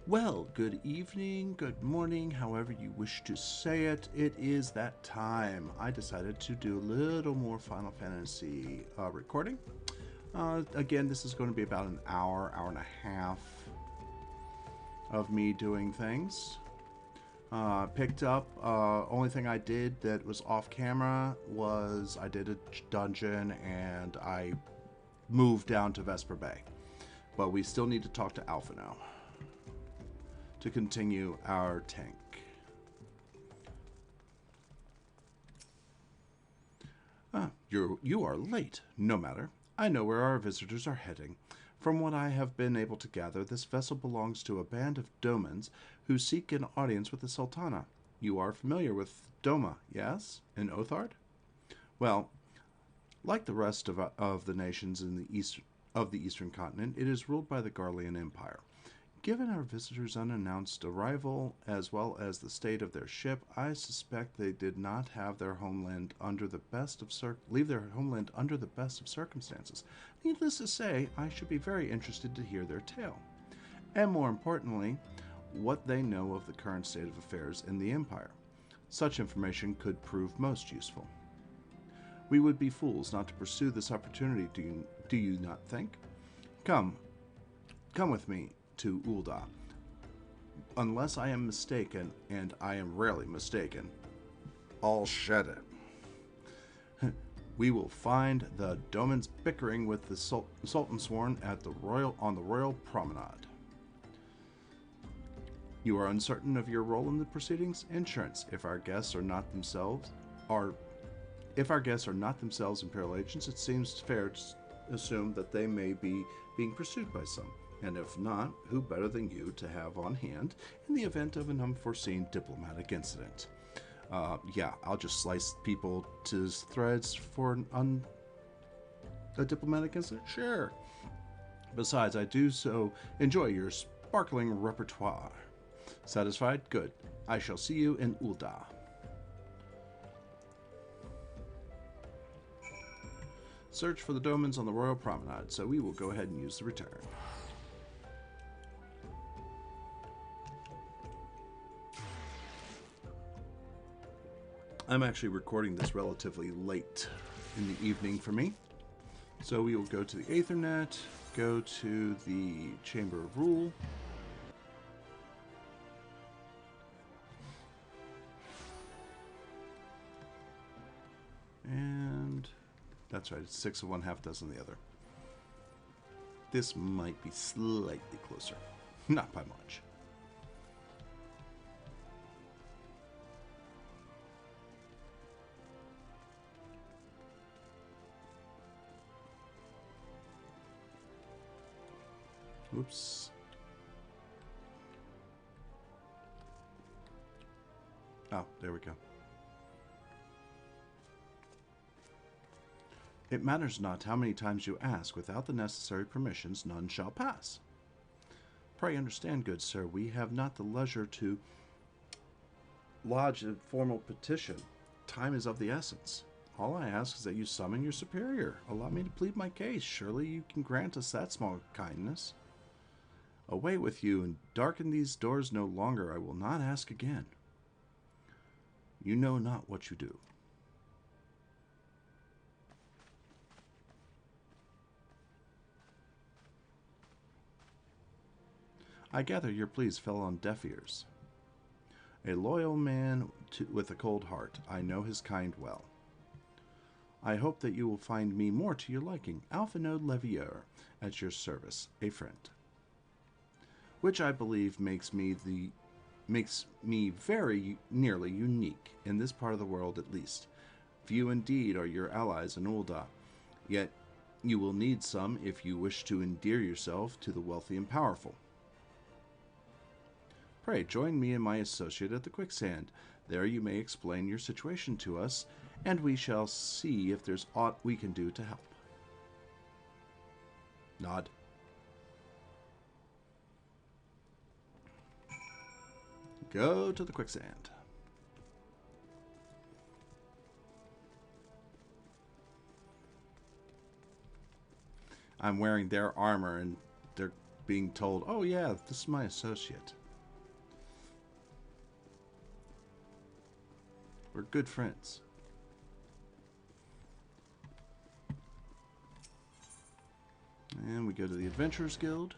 Well, good evening, good morning, however you wish to say it. It is that time. I decided to do a little more Final Fantasy recording. Again, this is going to be about an hour, hour and a half of me doing things. Picked up, only thing I did that was off camera was I did a dungeon and I moved down to Vesper Bay. But we still need to talk to Alpha now to continue our tank. You are late. No matter. I know where our visitors are heading. From what I have been able to gather, this vessel belongs to a band of Domans who seek an audience with the Sultana. You are familiar with Doma, yes? In Othard? Well, like the rest of the nations in the eastern continent, it is ruled by the Garlean Empire. Given our visitors' unannounced arrival, as well as the state of their ship, I suspect they did not have their homeland under the best of leave their homeland under the best of circumstances. Needless to say, I should be very interested to hear their tale, and more importantly, what they know of the current state of affairs in the Empire. Such information could prove most useful. We would be fools not to pursue this opportunity, do you not think? Come with me to Ul'dah. Unless I am mistaken, and I am rarely mistaken, I'll shed it. We will find the Domans bickering with the Sultan Sworn on the Royal Promenade. You are uncertain of your role in the proceedings? Insurance. If our guests are not themselves Imperial agents, it seems fair to assume that they may be being pursued by some. And if not, who better than you to have on hand in the event of an unforeseen diplomatic incident? Yeah, I'll just slice people to threads for a diplomatic incident? Sure. Besides, I do so enjoy your sparkling repertoire. Satisfied? Good. I shall see you in Ul'dah. Search for the Domans on the Royal Promenade, so we will go ahead and use the return. I'm actually recording this relatively late in the evening for me. So we will go to the Aethernet, go to the Chamber of Rule. And that's right, it's 6 of one, half dozen of the other. This might be slightly closer. Not by much. Oops. Oh, there we go. It matters not how many times you ask. Without the necessary permissions, none shall pass. Pray understand, good sir, we have not the leisure to lodge a formal petition. Time is of the essence. All I ask is that you summon your superior. Allow me to plead my case. Surely you can grant us that small kindness. Away with you, and darken these doors no longer. I will not ask again. You know not what you do. I gather your pleas fell on deaf ears. A loyal man with a cold heart. I know his kind well. I hope that you will find me more to your liking. Alphinaud Levieur, at your service, a friend. Which I believe makes me very nearly unique, in this part of the world at least. Few indeed are your allies in Ul'dah, yet you will need some if you wish to endear yourself to the wealthy and powerful. Pray join me and my associate at the quicksand. There you may explain your situation to us, and we shall see if there's aught we can do to help. Nod. Go to the quicksand. I'm wearing their armor, and they're being told, oh yeah, this is my associate. We're good friends. And we go to the Adventurers Guild.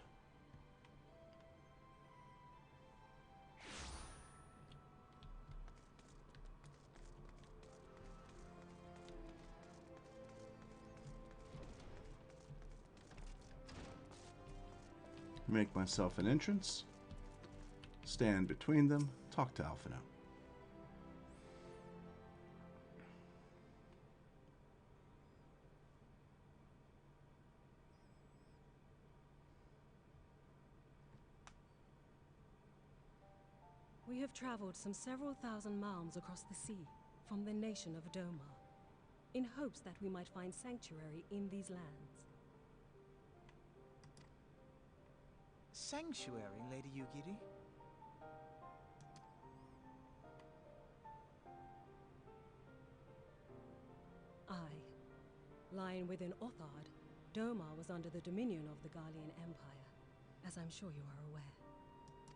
Make myself an entrance. Stand between them. Talk to Alphino. We have traveled some several thousand miles across the sea from the nation of Doma, in hopes that we might find sanctuary in these lands. Sanctuary, Lady Yugiri? Aye. Lying within Othard, Doma was under the dominion of the Garlean Empire, as I'm sure you are aware.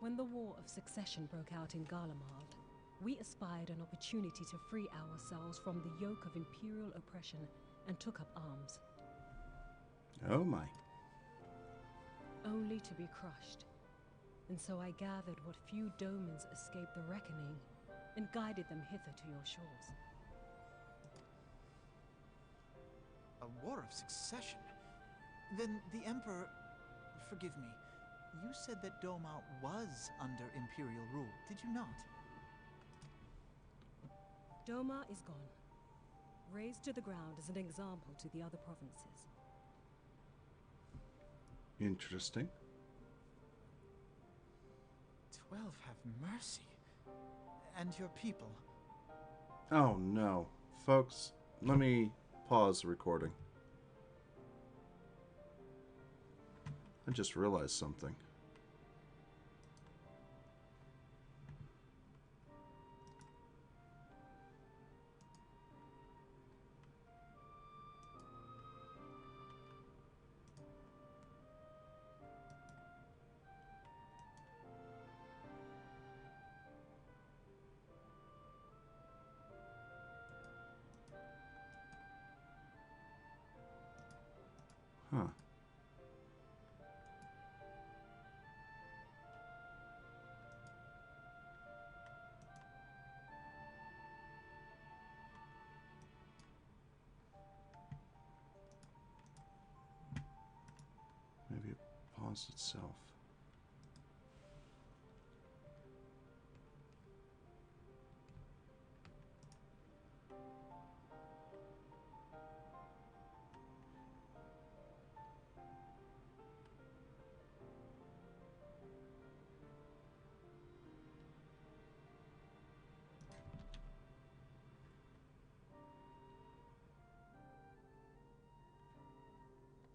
When the War of Succession broke out in Garlemald, we espied an opportunity to free ourselves from the yoke of imperial oppression and took up arms. Oh my. Only to be crushed. And so I gathered what few Domans escaped the reckoning and guided them hither to your shores. A war of succession? Then the Emperor... Forgive me. You said that Doma was under Imperial rule, did you not? Doma is gone. Razed to the ground as an example to the other provinces. Interesting. 12 have mercy. And your people? Oh no. Folks, let me pause the recording. I just realized something. Huh. Maybe it paused itself.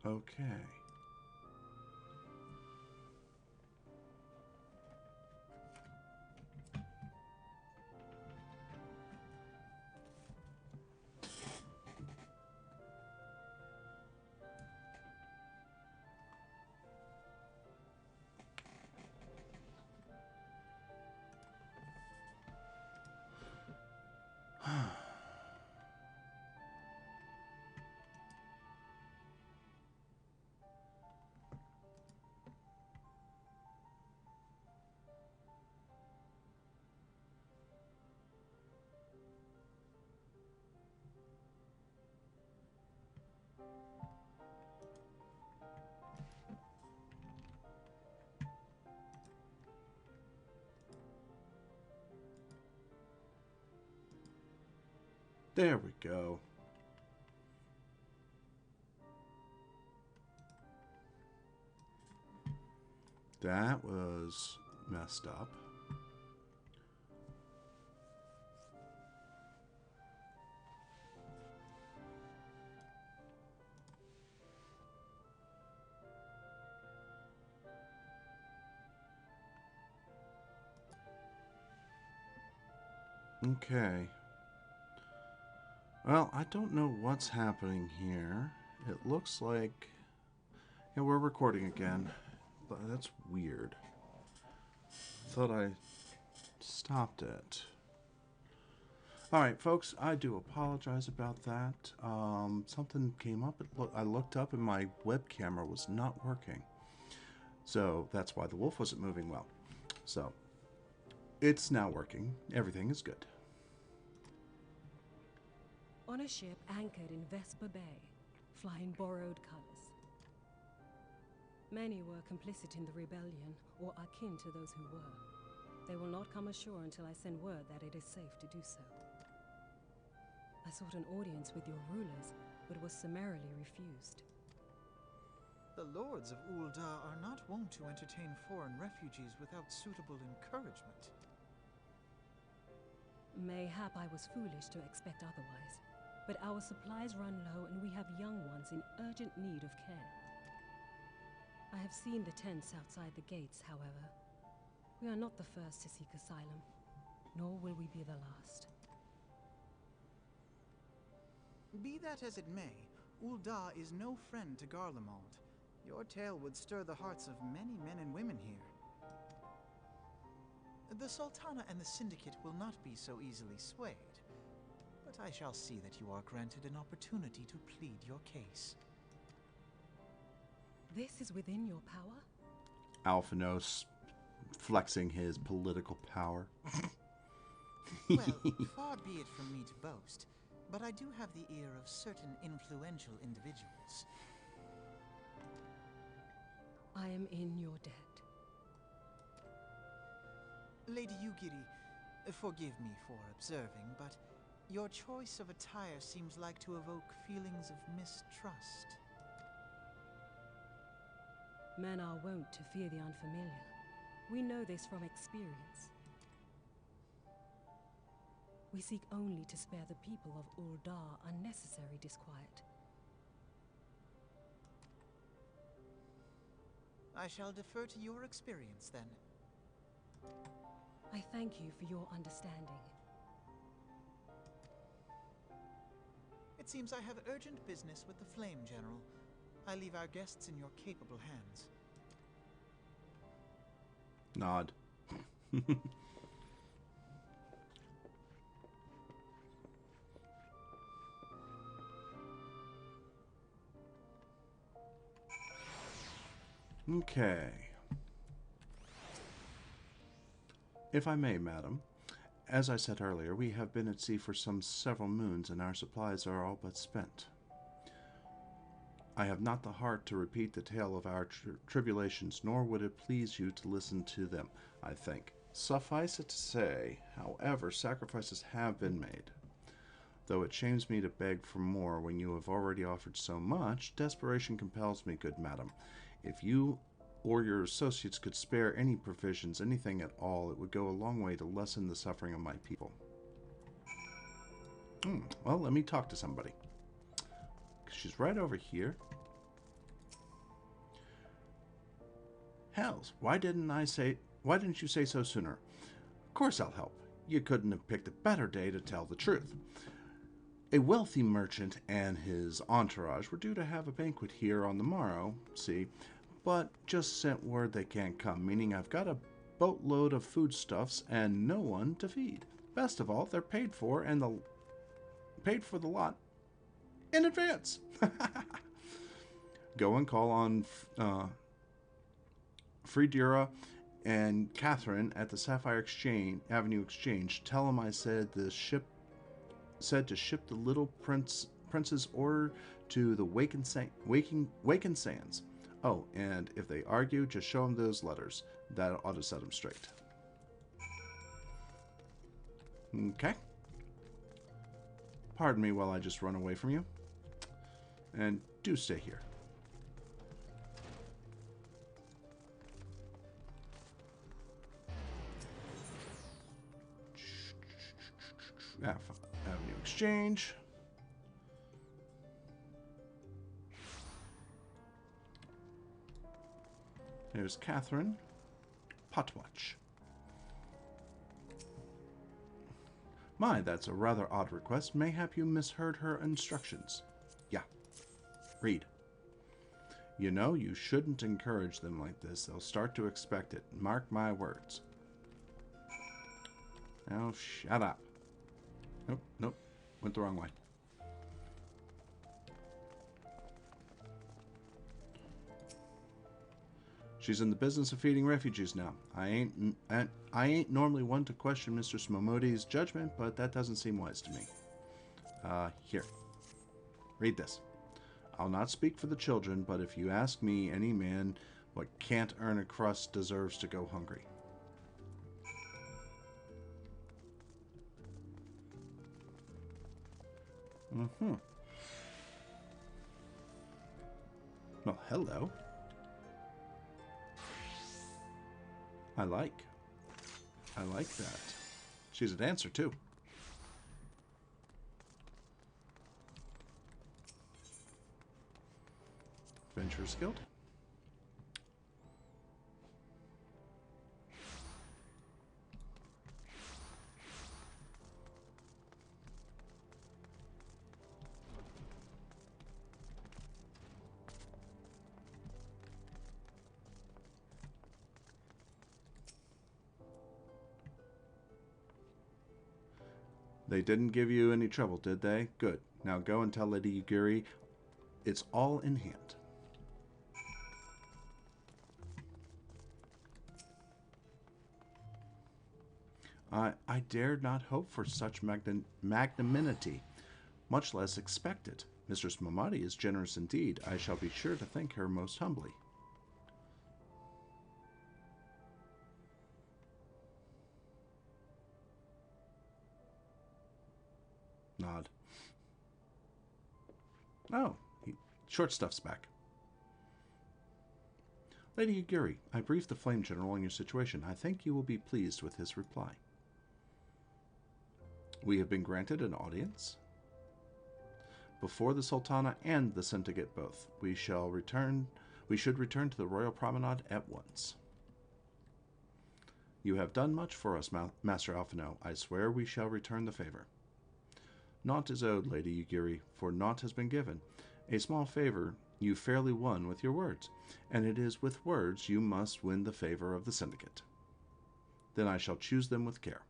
Okay. There we go. That was messed up. Okay. Well, I don't know what's happening here. It looks like... Yeah, we're recording again. That's weird. Thought I stopped it. Alright, folks, I do apologize about that. Something came up. I looked up and my web camera was not working. So that's why the wolf wasn't moving well. So it's now working. Everything is good. On a ship anchored in Vesper Bay, flying borrowed colors. Many were complicit in the rebellion, or akin to those who were. They will not come ashore until I send word that it is safe to do so. I sought an audience with your rulers, but was summarily refused. The lords of Ul'dah are not wont to entertain foreign refugees without suitable encouragement. Mayhap I was foolish to expect otherwise, but our supplies run low and we have young ones in urgent need of care. I have seen the tents outside the gates, however. We are not the first to seek asylum, nor will we be the last. Be that as it may, Ul'dah is no friend to Garlemald. Your tale would stir the hearts of many men and women here. The Sultana and the Syndicate will not be so easily swayed, but I shall see that you are granted an opportunity to plead your case. This is within your power? Alphanos flexing his political power. Well, far be it from me to boast, but I do have the ear of certain influential individuals. I am in your debt. Lady Yugiri, forgive me for observing, but your choice of attire seems like to evoke feelings of mistrust. Men are wont to fear the unfamiliar. We know this from experience. We seek only to spare the people of Ul'dah unnecessary disquiet. I shall defer to your experience, then. I thank you for your understanding. It seems I have urgent business with the Flame General. I leave our guests in your capable hands. Nod. Okay. If I may, madam, as I said earlier, we have been at sea for several moons, and our supplies are all but spent. I have not the heart to repeat the tale of our tribulations, nor would it please you to listen to them, I think. Suffice it to say, however, sacrifices have been made. Though it shames me to beg for more when you have already offered so much, desperation compels me, good madam. If you or your associates could spare any provisions, anything at all, it would go a long way to lessen the suffering of my people. Well, let me talk to somebody. She's right over here. Hells, why didn't you say so sooner? Of course I'll help. You couldn't have picked a better day to tell the truth. A wealthy merchant and his entourage were due to have a banquet here on the morrow, see, but just sent word they can't come, meaning I've got a boatload of foodstuffs and no one to feed. Best of all, they're paid for the lot in advance. Go and call on Friedera and Catherine at the Sapphire Avenue Exchange. Tell them I said to ship the little prince's order to the Waken Sands. Oh, and if they argue, just show them those letters. That ought to set them straight. Okay. Pardon me while I just run away from you. And do stay here. Avenue Exchange. There's Catherine. Potwatch. My, that's a rather odd request. Mayhap you misheard her instructions. Yeah. Read. You know, you shouldn't encourage them like this. They'll start to expect it. Mark my words. Now, shut up. Nope, nope. Went the wrong way. She's in the business of feeding refugees now. I ain't normally one to question Mr. Smomodi's judgment, but that doesn't seem wise to me. Here. Read this. I'll not speak for the children, but if you ask me, any man what can't earn a crust deserves to go hungry. Mm-hmm. Well, hello. I like that. She's a dancer, too. Adventurers Guild. They didn't give you any trouble, did they? Good. Now go and tell Lady Yugiri it's all in hand. I dared not hope for such magnanimity, much less expect it. Mistress Momodi is generous indeed. I shall be sure to thank her most humbly. Nod. Oh, short stuff's back. Lady Yugiri, I briefed the Flame General on your situation. I think you will be pleased with his reply. We have been granted an audience before the Sultana and the Syndicate both. We should return to the Royal Promenade at once. You have done much for us, Master Alphino. I swear we shall return the favor. Naught is owed, Lady Yugiri, for naught has been given. A small favor you fairly won with your words, and it is with words you must win the favor of the Syndicate. Then I shall choose them with care.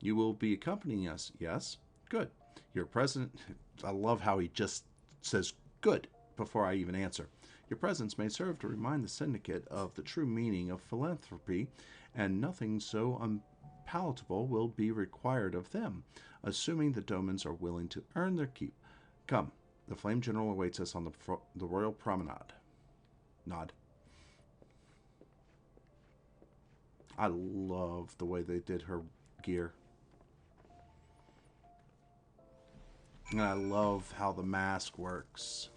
You will be accompanying us, yes? Good. Your presence... I love how he just says good before I even answer. Your presence may serve to remind the Syndicate of the true meaning of philanthropy, and nothing so unpalatable will be required of them, assuming the Domans are willing to earn their keep. Come, the Flame General awaits us on the Royal Promenade. Nod. I love the way they did her gear. And I love how the mask works.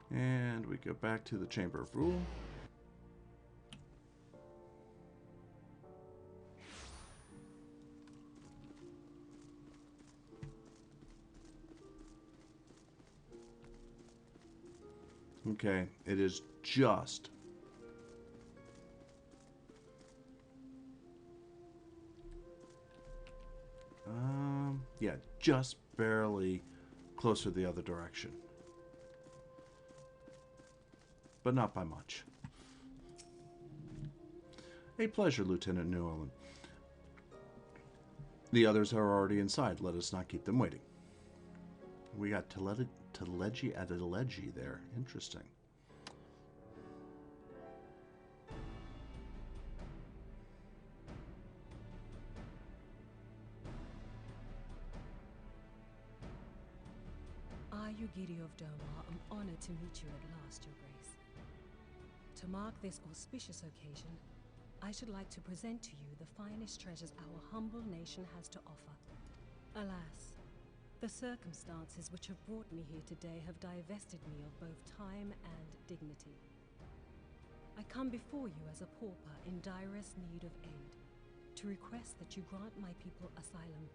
And we go back to the Chamber of Rule. Okay, it is just yeah, just barely closer the other direction. But not by much. A pleasure, Lieutenant Newland. The others are already inside. Let us not keep them waiting. We got Teleji Adeleji there. Interesting. I, Yugiri of Domar, am honored to meet you at last, Your Grace. To mark this auspicious occasion, I should like to present to you the finest treasures our humble nation has to offer. Alas, the circumstances which have brought me here today have divested me of both time and dignity. I come before you as a pauper in direst need of aid, to request that you grant my people asylum.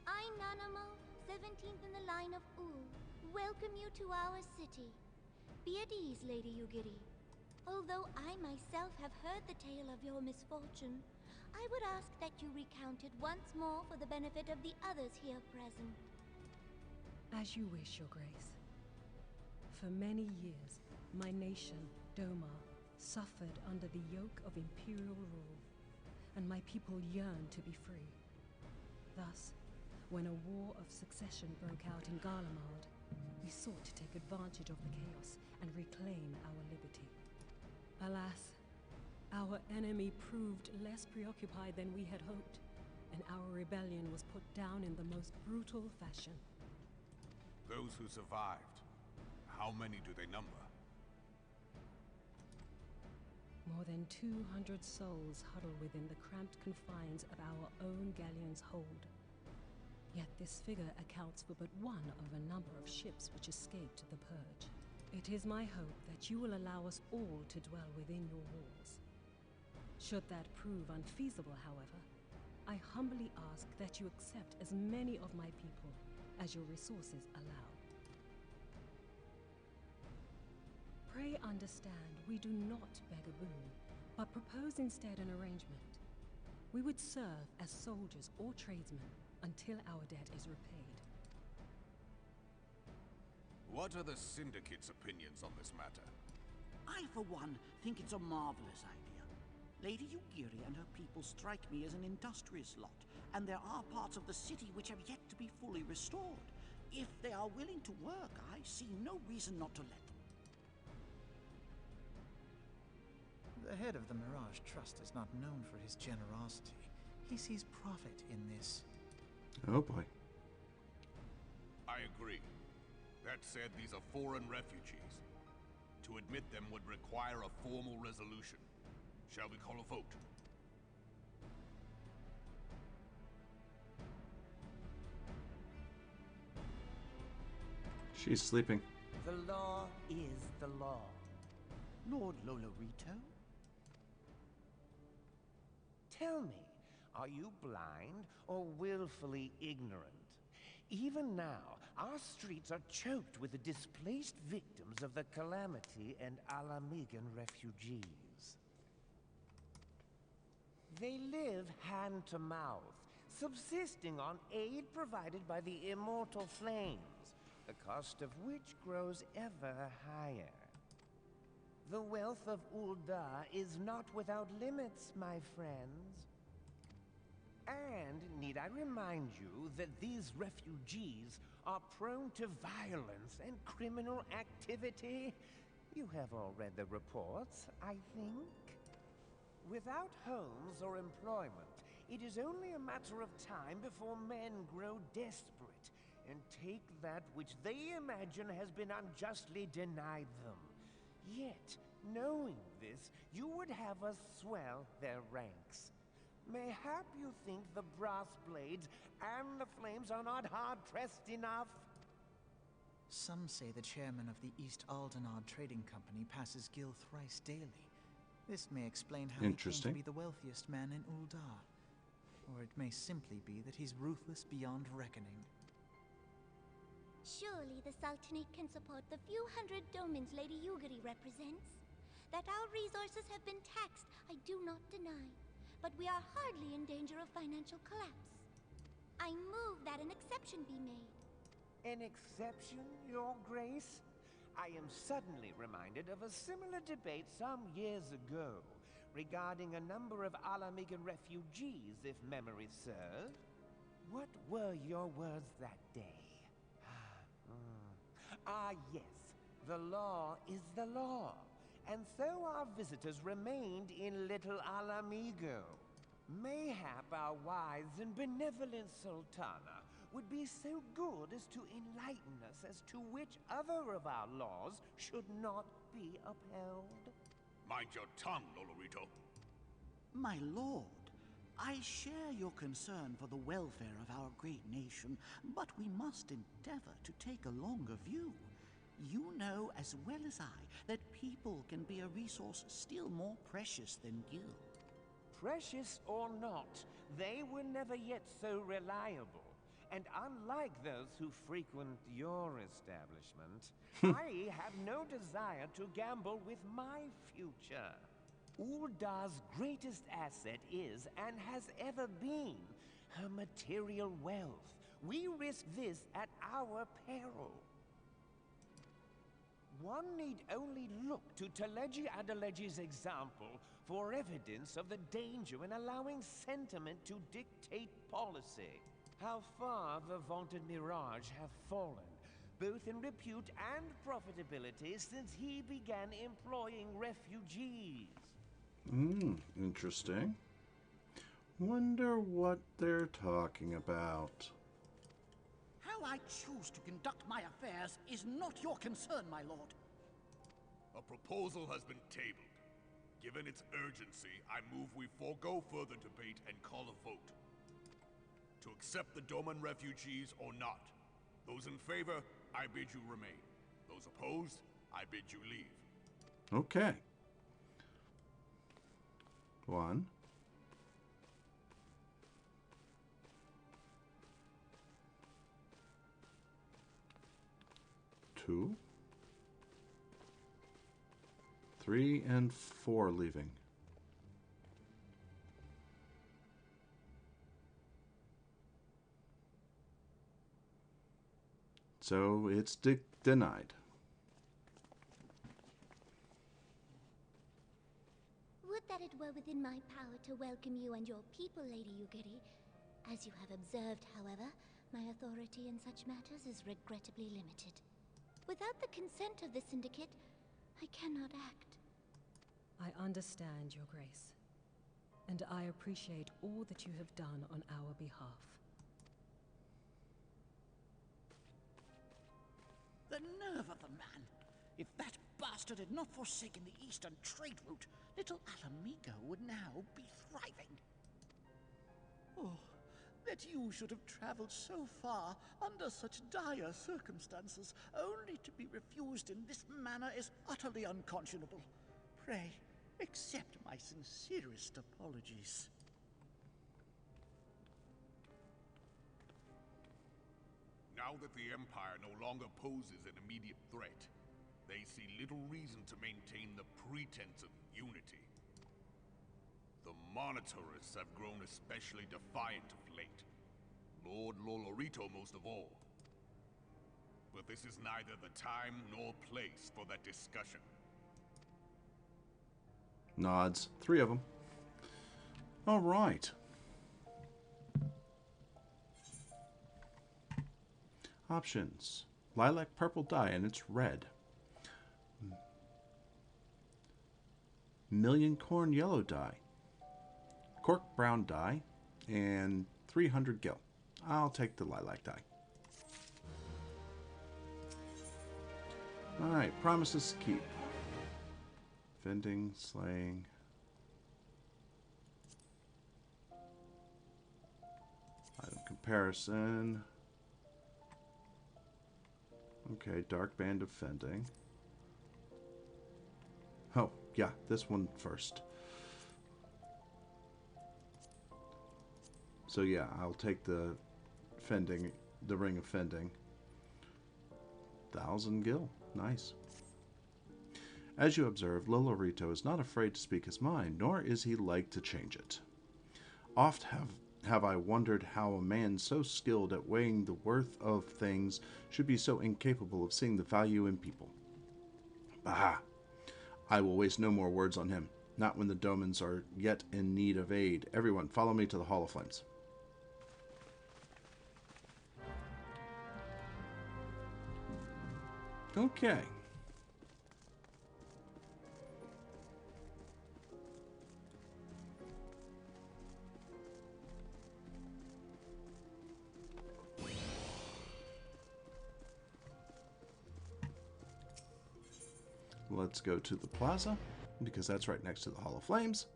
I, Nanamo, 17th in the line of Ul, welcome you to our city. Be at ease, Lady Yugiri. Although I myself have heard the tale of your misfortune, I would ask that you recount it once more for the benefit of the others here present. As you wish, Your Grace. For many years, my nation, Doma, suffered under the yoke of imperial rule, and my people yearned to be free. Thus, when a war of succession broke out in Garlemald, we sought to take advantage of the chaos and reclaim our liberty. Alas, our enemy proved less preoccupied than we had hoped, and our rebellion was put down in the most brutal fashion. Those who survived, how many do they number? More than 200 souls huddle within the cramped confines of our own galleon's hold. Yet this figure accounts for but one of a number of ships which escaped the Purge. It is my hope that you will allow us all to dwell within your walls. Should that prove unfeasible, however, I humbly ask that you accept as many of my people as your resources allow. Pray understand, we do not beg a boon, but propose instead an arrangement. We would serve as soldiers or tradesmen until our debt is repaid. What are the Syndicate's opinions on this matter? I, for one, think it's a marvelous idea. Lady Yugiri and her people strike me as an industrious lot, and there are parts of the city which have yet to be fully restored. If they are willing to work, I see no reason not to let them. The head of the Mirage Trust is not known for his generosity. He sees profit in this. Oh boy. I agree. That said, these are foreign refugees. To admit them would require a formal resolution. Shall we call a vote? She's sleeping. The law is the law. Lord Lolorito? Tell me, are you blind or willfully ignorant? Even now, our streets are choked with the displaced victims of the Calamity and Alamigan refugees. They live hand to mouth, subsisting on aid provided by the immortal flames, the cost of which grows ever higher. The wealth of Ul'dah is not without limits, my friends. And need I remind you that these refugees are prone to violence and criminal activity? You have all read the reports, I think. Without homes or employment, it is only a matter of time before men grow desperate and take that which they imagine has been unjustly denied them. Yet, knowing this, you would have us swell their ranks. Mayhap you think the brass blades and the flames are not hard-pressed enough? Some say the chairman of the East Aldenard Trading Company passes Gil thrice daily. This may explain how he came to be the wealthiest man in Ul'dah. Or it may simply be that he's ruthless beyond reckoning. Surely the Sultanate can support the few hundred domans Lady Yugiri represents. That our resources have been taxed, I do not deny. But we are hardly in danger of financial collapse. I move that an exception be made. An exception, Your Grace? I am suddenly reminded of a similar debate some years ago regarding a number of Alamigan refugees, if memory serves. What were your words that day? Ah, yes. The law is the law. And so our visitors remained in Little Alamigo. Mayhap our wise and benevolent Sultana would be so good as to enlighten us as to which other of our laws should not be upheld. Mind your tongue, Lolorito. My lord, I share your concern for the welfare of our great nation, but we must endeavor to take a longer view. You know as well as I that people can be a resource still more precious than gil. Precious or not, they were never yet so reliable. And unlike those who frequent your establishment, I have no desire to gamble with my future. Uldar's greatest asset is, and has ever been, her material wealth. We risk this at our peril. One need only look to Teleji Adeleji's example for evidence of the danger in allowing sentiment to dictate policy. How far the vaunted Mirage have fallen, both in repute and profitability, since he began employing refugees. Interesting. Wonder what they're talking about. How I choose to conduct my affairs is not your concern, my lord. A proposal has been tabled. Given its urgency, I move we forego further debate and call a vote. To accept the Doman refugees or not. Those in favor, I bid you remain. Those opposed, I bid you leave. Okay. 1. 2. 3 and 4 leaving. So it's denied. Would that it were within my power to welcome you and your people, Lady Yugiri. As you have observed, however, my authority in such matters is regrettably limited. Without the consent of the Syndicate, I cannot act. I understand, Your Grace, and I appreciate all that you have done on our behalf. The nerve of the man! If that bastard had not forsaken the eastern trade route, little Alamigo would now be thriving. Oh, that you should have traveled so far under such dire circumstances, only to be refused in this manner is utterly unconscionable. Pray, accept my sincerest apologies. Now that the Empire no longer poses an immediate threat, they see little reason to maintain the pretense of unity. The Monitorists have grown especially defiant of late. Lord Lolorito most of all. But this is neither the time nor place for that discussion. Nods. 3 of them. All right. Options. Lilac purple dye and it's red. Million corn yellow dye. Cork brown dye. And 300 gil. I'll take the lilac dye. Alright, promises to keep. Vending, slaying. Item comparison. Okay, dark band of fending. Oh, yeah, this one first. So yeah, I'll take the fending, the ring of fending. 1,000 gil. Nice. As you observe, Lolorito is not afraid to speak his mind, nor is he like to change it. Oft have I wondered how a man so skilled at weighing the worth of things should be so incapable of seeing the value in people. Bah! I will waste no more words on him, not when the Domans are yet in need of aid. Everyone, follow me to the Hall of Flames. Okay. Let's go to the plaza, because that's right next to the Hall of Flames.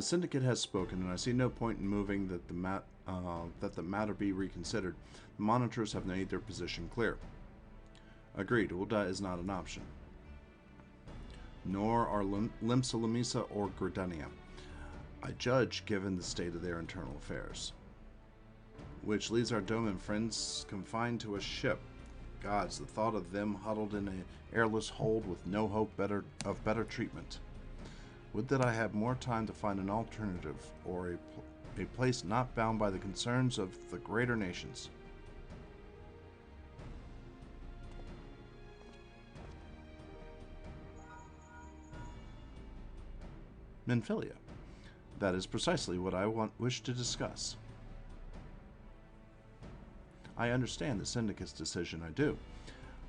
The Syndicate has spoken, and I see no point in moving that the matter be reconsidered. The monitors have made their position clear. Agreed, Ulda is not an option. Nor are Limsa Lamisa or Gridania. I judge given the state of their internal affairs. Which leaves our Doman friends confined to a ship. Gods, the thought of them huddled in an airless hold with no hope of better treatment. Would that I had more time to find an alternative, or a place not bound by the concerns of the greater nations. Menphilia. That is precisely what I wish to discuss. I understand the Syndicate's decision, I do.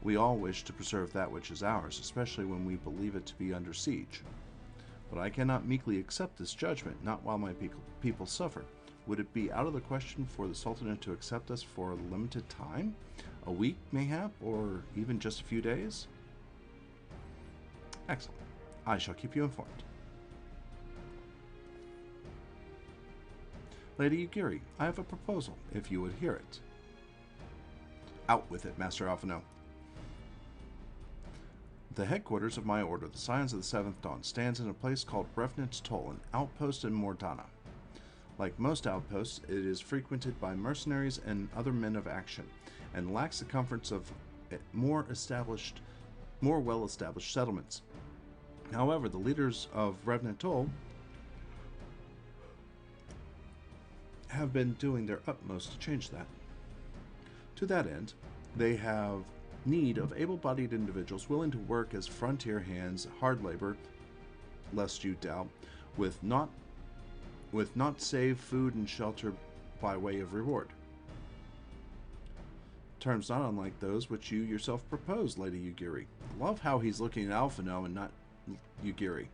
We all wish to preserve that which is ours, especially when we believe it to be under siege. But I cannot meekly accept this judgment, not while my people suffer. Would it be out of the question for the Sultanate to accept us for a limited time? A week, mayhap, or even just a few days? Excellent. I shall keep you informed. Lady Yugiri, I have a proposal, if you would hear it. Out with it, Master Alphino. The headquarters of my order, the Scions of the Seventh Dawn, stands in a place called Revenant's Toll, an outpost in Mordana. Like most outposts, it is frequented by mercenaries and other men of action, and lacks the comforts of more well-established settlements. However, the leaders of Revenant Toll have been doing their utmost to change that. To that end, they have need of able-bodied individuals willing to work as frontier hands, hard labor, lest you doubt, with not save food and shelter by way of reward. Terms not unlike those which you yourself proposed, Lady Yugiri. Love how he's looking at Alphino and not Yugiri.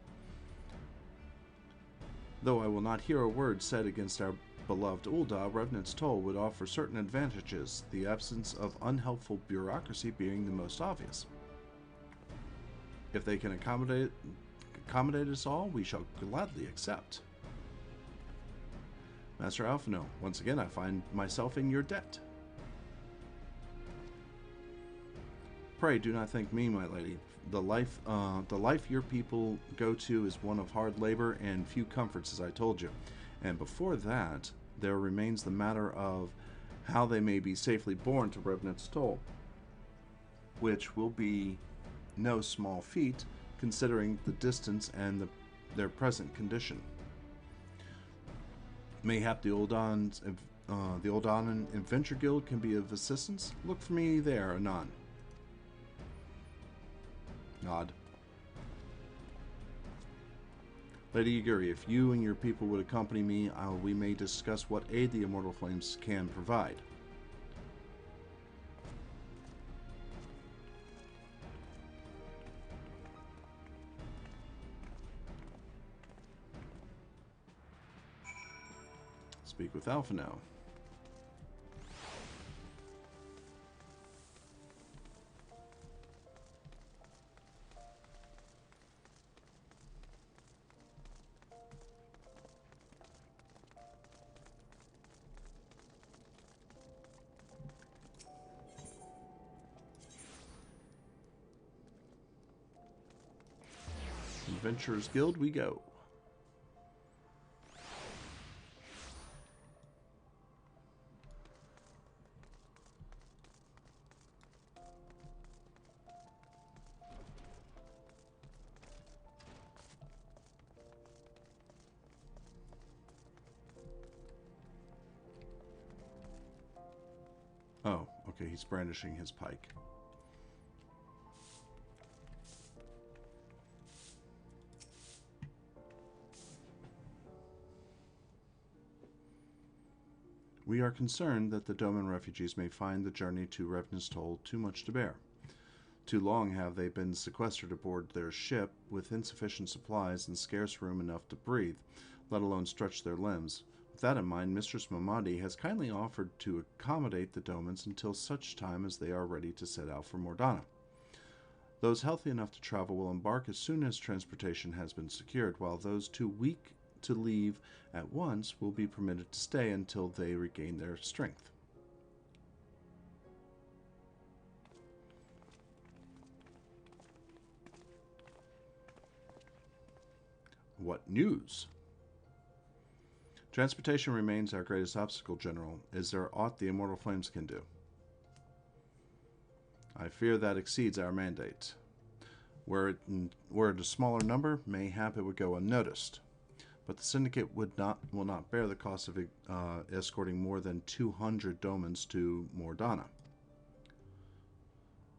Though I will not hear a word said against our beloved Ulda, Revenant's Toll would offer certain advantages, the absence of unhelpful bureaucracy being the most obvious. If they can accommodate us all, we shall gladly accept. Master Alphino, once again I find myself in your debt. Pray do not thank me, my lady. The life your people go to is one of hard labor and few comforts, as I told you. And before that, there remains the matter of how they may be safely borne to Revenant's Toll, which will be no small feat, considering the distance and their present condition. Mayhap the Uldanan Adventure Guild can be of assistance. Look for me there anon. Nod. Lady Yugiri, if you and your people would accompany me, we may discuss what aid the Immortal Flames can provide. Speak with Alphino. Adventurers Guild we go. Oh, okay, he's brandishing his pike. We are concerned that the Doman refugees may find the journey to Revenant's Toll too much to bear. Too long have they been sequestered aboard their ship with insufficient supplies and scarce room enough to breathe, let alone stretch their limbs. With that in mind, Mistress Mamadi has kindly offered to accommodate the Domans until such time as they are ready to set out for Mordana. Those healthy enough to travel will embark as soon as transportation has been secured, while those too weak to leave at once will be permitted to stay until they regain their strength. What news? Transportation remains our greatest obstacle, General. Is there aught the Immortal Flames can do? I fear that exceeds our mandate. Were it a smaller number, mayhap it would go unnoticed. But the Syndicate will not bear the cost of escorting more than 200 Domans to Mordana.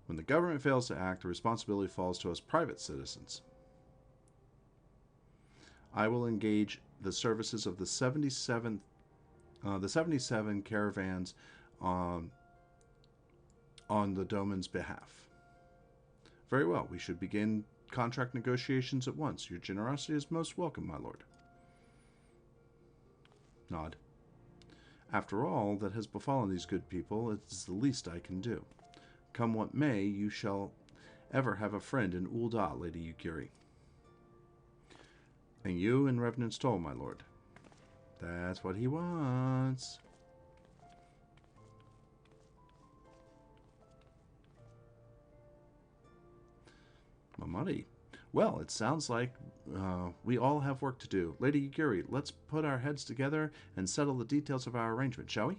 When the government fails to act, the responsibility falls to us private citizens. I will engage the services of the 77 caravans on the Doman's behalf. Very well, we should begin contract negotiations at once. Your generosity is most welcome, my lord. Nod. After all that has befallen these good people, it is the least I can do. Come what may, you shall ever have a friend in Ul'dah, Lady Yugiri. And you in Revenant's Toll, my lord. That's what he wants. Mamadi. Well, it sounds like we all have work to do. Lady Yugiri, let's put our heads together and settle the details of our arrangement, shall we?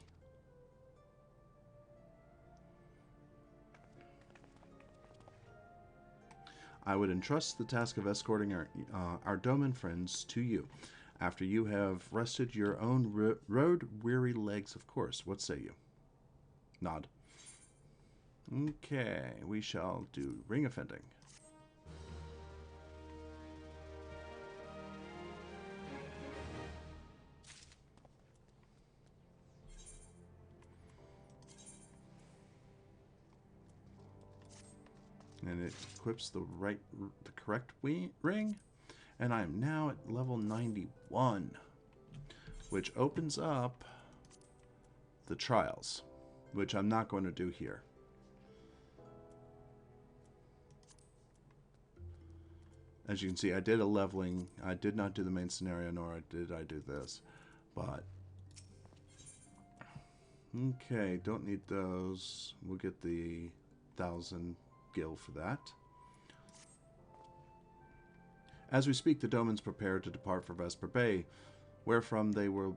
I would entrust the task of escorting our Doman friends to you, after you have rested your own road-weary legs, of course. What say you? Nod. Okay, we shall do ring offending. And it equips the correct ring, and I am now at level 91, which opens up the trials, which I'm not going to do here. As you can see, I did a leveling. I did not do the main scenario, nor did I do this, but okay, don't need those. We'll get the 1,000 gil for that. As we speak, the Domans prepare to depart for Vesper Bay, wherefrom they will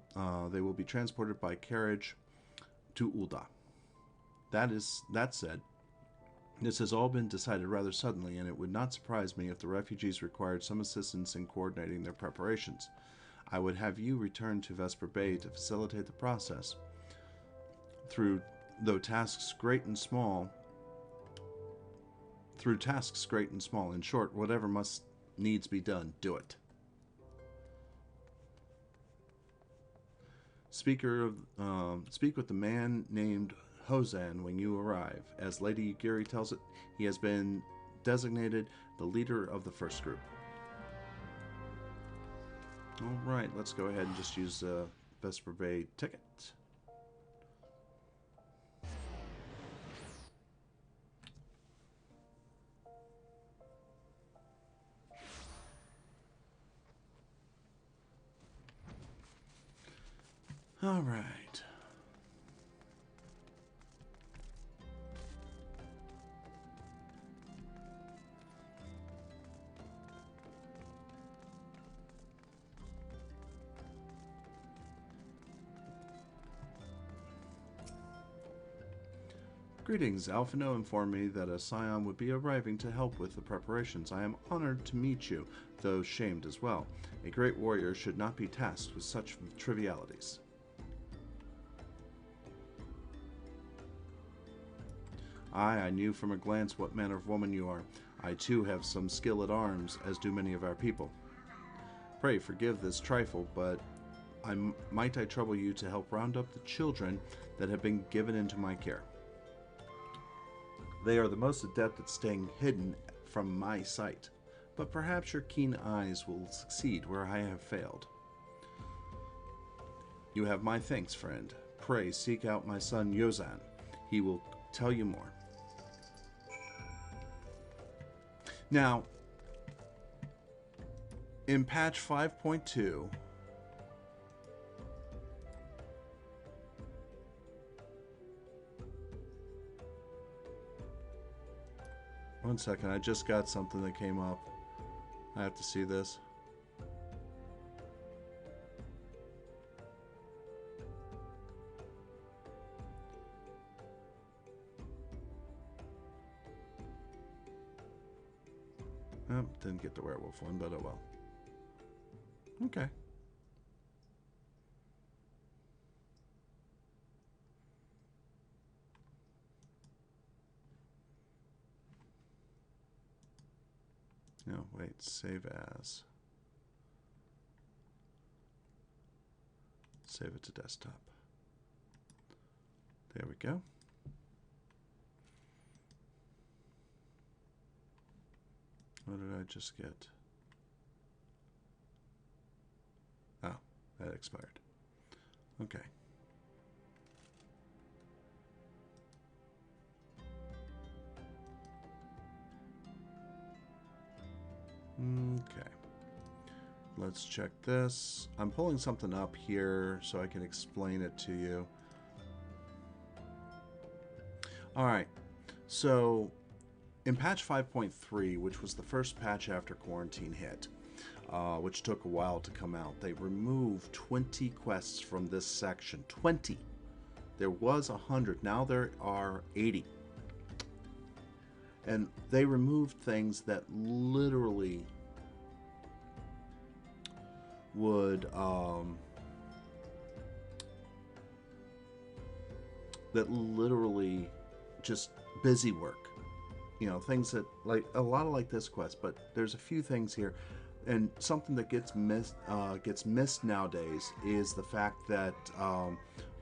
be transported by carriage to Ul'dah. That said, this has all been decided rather suddenly, and it would not surprise me if the refugees required some assistance in coordinating their preparations. I would have you return to Vesper Bay to facilitate the process. Through tasks great and small, in short, whatever must needs be done, do it. Speak with the man named Hozan when you arrive. As Lady Yugiri tells it, he has been designated the leader of the first group. Alright, let's go ahead and just use the Vesper Bay ticket. All right. Greetings. Alphino informed me that a scion would be arriving to help with the preparations. I am honored to meet you, though shamed as well. A great warrior should not be tasked with such trivialities. I knew from a glance what manner of woman you are. I too have some skill at arms, as do many of our people. Pray forgive this trifle, but might I trouble you to help round up the children that have been given into my care. They are the most adept at staying hidden from my sight, but perhaps your keen eyes will succeed where I have failed. You have my thanks, friend. Pray seek out my son Yozan. He will tell you more. Now, in patch 5.2, 1 second, I just got something that came up. I have to see this. Oh, didn't get the werewolf one, but oh well. Okay. No, wait, save as. Save it to desktop. There we go. What did I just get? Oh, that expired. Okay. Okay. Let's check this. I'm pulling something up here so I can explain it to you. All right. So in patch 5.3, which was the first patch after quarantine hit, which took a while to come out, they removed 20 quests from this section. 20. There was 100. Now there are 80. And they removed things that literally would just busy work. You know, things that, like, a lot of like this quest, but there's a few things here. And something that gets missed nowadays is the fact that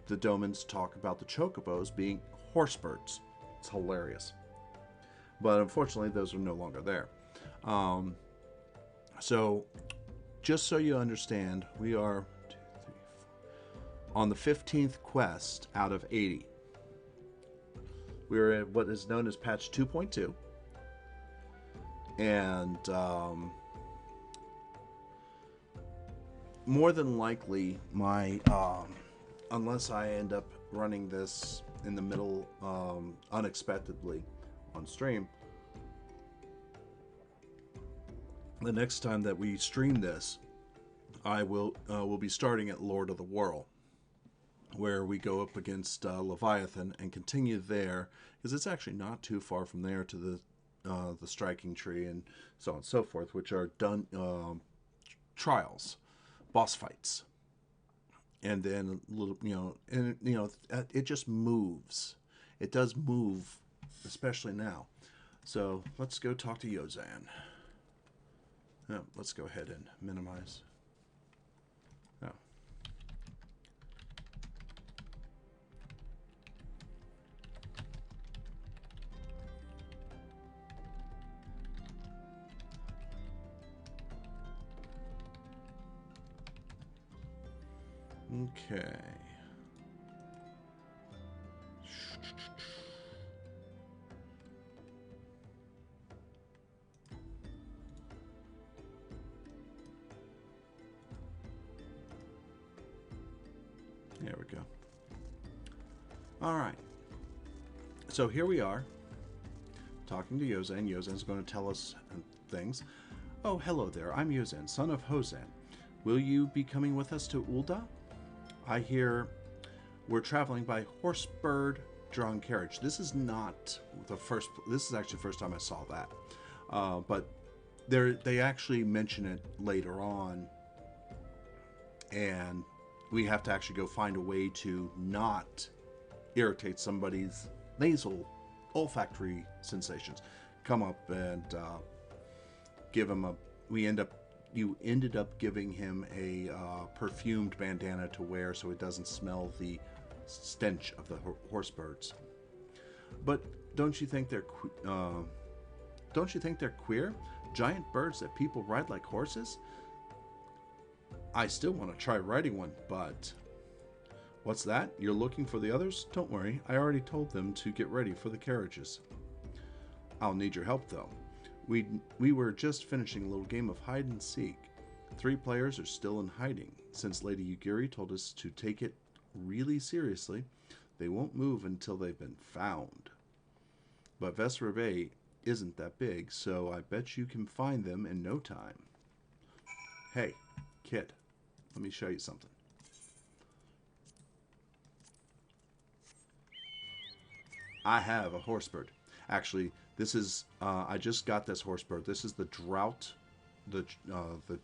the Domans talk about the chocobos being horse birds. It's hilarious. But unfortunately, those are no longer there. So, just so you understand, we are 2, 3, 4, on the 15th quest out of 80. We're at what is known as patch 2.2. And more than likely, my unless I end up running this in the middle unexpectedly on stream, the next time that we stream this, I will be starting at Lord of the Whirl, where we go up against Leviathan and continue there, because it's actually not too far from there to the striking tree and so on and so forth, which are done trials, boss fights, and then a little, it just moves. It does move, especially now. So let's go talk to Yozan. Let's go ahead and minimize. Oh. Okay. There we go. All right. So here we are, talking to Yozan. Yozan's going to tell us things. Oh, hello there. I'm Yozan, son of Hozan. Will you be coming with us to Ul'dah? I hear we're traveling by horse-bird-drawn carriage. This is not the first. This is actually the first time I saw that. But they actually mention it later on, and we have to actually go find a way to not irritate somebody's nasal olfactory sensations. Come up and give him a. You ended up giving him a perfumed bandana to wear so it doesn't smell the stench of the horse birds. But don't you think they're queer? Giant birds that people ride like horses? I still want to try riding one, but what's that? You're looking for the others? Don't worry, I already told them to get ready for the carriages. I'll need your help though. We were just finishing a little game of hide and seek. 3 players are still in hiding. Since Lady Yugiri told us to take it really seriously, they won't move until they've been found. But Vesrebe isn't that big, so I bet you can find them in no time. Hey, kid, let me show you something. I have a horsebird. Actually, this is, I just got this horsebird. This is the Drought, the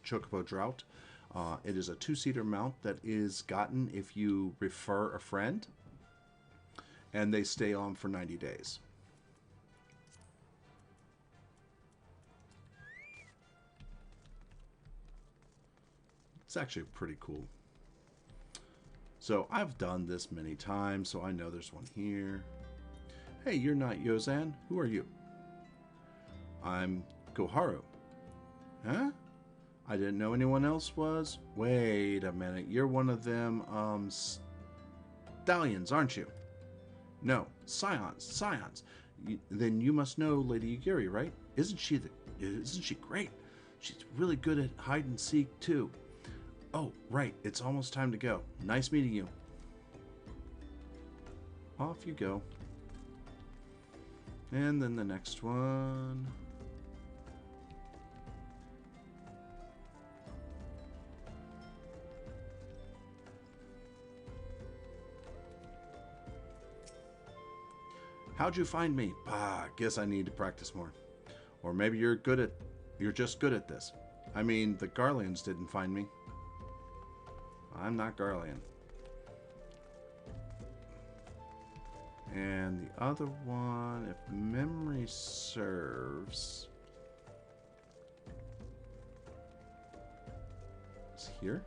Chocobo Drought. It is a 2-seater mount that is gotten if you refer a friend, and they stay on for 90 days. It's actually pretty cool. So I've done this many times, so I know there's one here. Hey, you're not Yozan. Who are you? I'm Koharu. Huh? I didn't know anyone else was. Wait a minute. You're one of them, stallions, aren't you? No, scions. Then you must know Lady Yugiri, right? Isn't she great? She's really good at hide and seek too. Oh, right. It's almost time to go. Nice meeting you. Off you go. And then the next one. How'd you find me? Guess I need to practice more. Or maybe you're just good at this. I mean, the Garleans didn't find me. I'm not Garlean. And the other one, if memory serves, is here.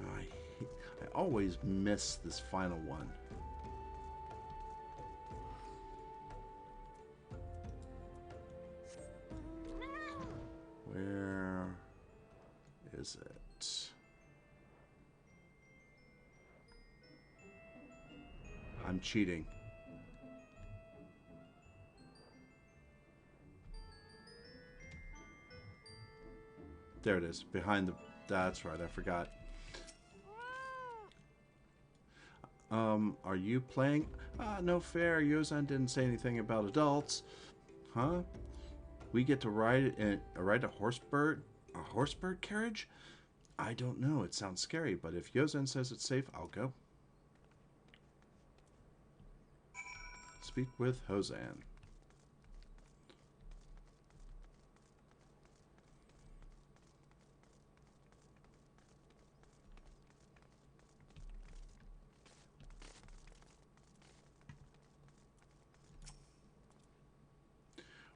I always miss this final one. Where is it? I'm cheating. There it is. Behind the... That's right, I forgot. Are you playing? No fair. Yozan didn't say anything about adults. Huh? We get to ride a horsebird carriage? I don't know. It sounds scary, but if Yozan says it's safe, I'll go. Speak with Hozan.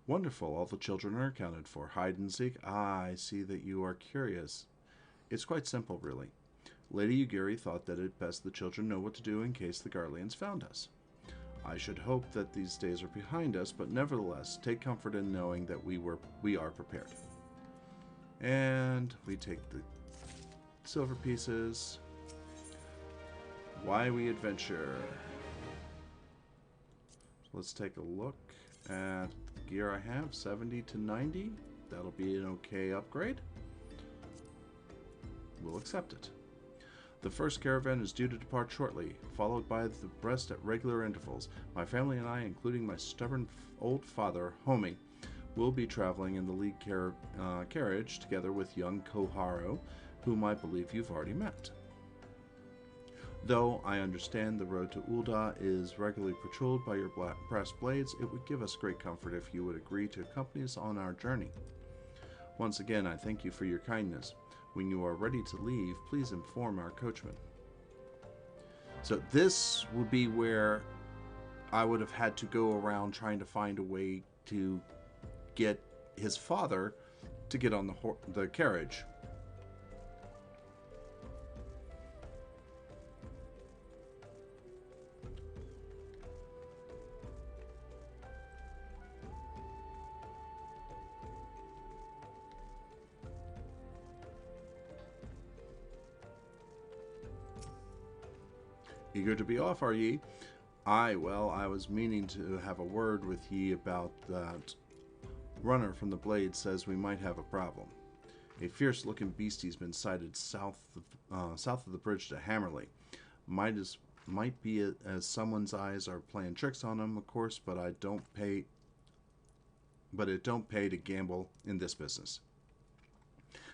Wonderful. All the children are accounted for. Hide and seek. I see that you are curious. It's quite simple, really. Lady Yugiri thought that it best the children know what to do in case the Garleans found us. I should hope that these days are behind us, but nevertheless, take comfort in knowing that we are prepared. And we take the silver pieces. Why we adventure. Let's take a look at the gear I have. 70 to 90. That'll be an okay upgrade. We'll accept it. The first caravan is due to depart shortly, followed by the rest at regular intervals. My family and I, including my stubborn old father, Homie, will be traveling in the lead carriage together with young Koharu, whom I believe you've already met. Though I understand the road to Ul'dah is regularly patrolled by your brass blades, it would give us great comfort if you would agree to accompany us on our journey. Once again, I thank you for your kindness. When you are ready to leave, please inform our coachman. So this would be where I would have had to go around trying to find a way to get his father to get on the carriage. Eager to be off, are ye? Aye, well, I was meaning to have a word with ye about that. Runner from the Blade says we might have a problem. A fierce-looking beastie's been sighted south of the bridge to Hammerley. Might as might be as someone's eyes are playing tricks on them, of course, but it don't pay to gamble in this business.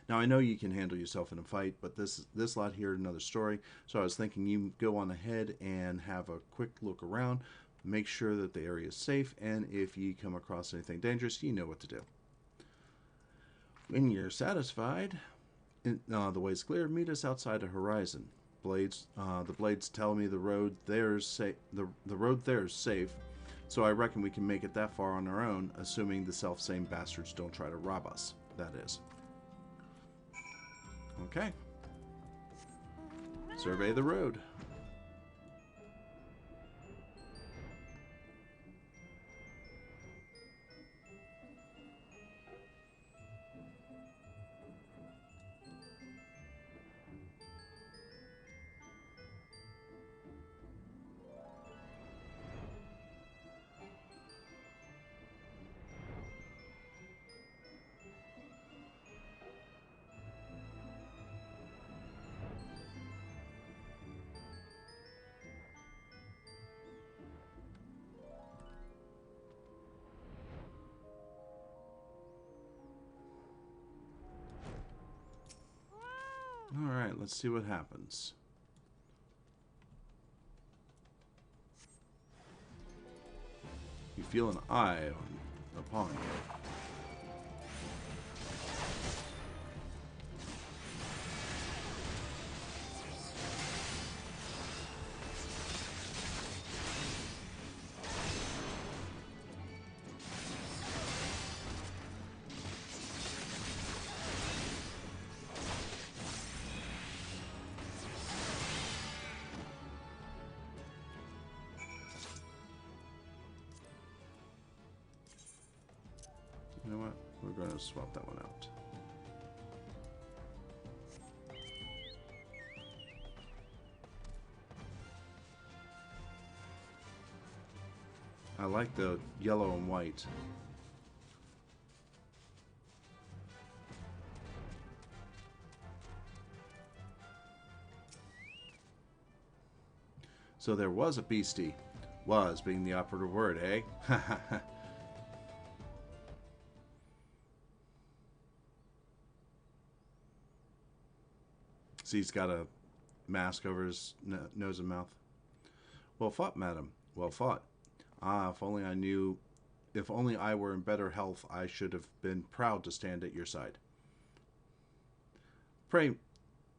Now, I know you can handle yourself in a fight, but this lot here, another story. So I was thinking you go on ahead and have a quick look around, make sure that the area is safe, and if you come across anything dangerous, you know what to do. When you're satisfied, the way's clear, meet us outside the horizon. The blades tell me the road there's safe, so I reckon we can make it that far on our own, assuming the self-same bastards don't try to rob us. That is. Okay. Survey the road. Alright, let's see what happens. You feel an eye upon you. You know what? We're going to swap that one out. I like the yellow and white. So there was a beastie. Was being the operative word, eh? See, he's got a mask over his nose and mouth. Well fought, madam. Well fought. Ah, if only I knew... If only I were in better health, I should have been proud to stand at your side. Pray,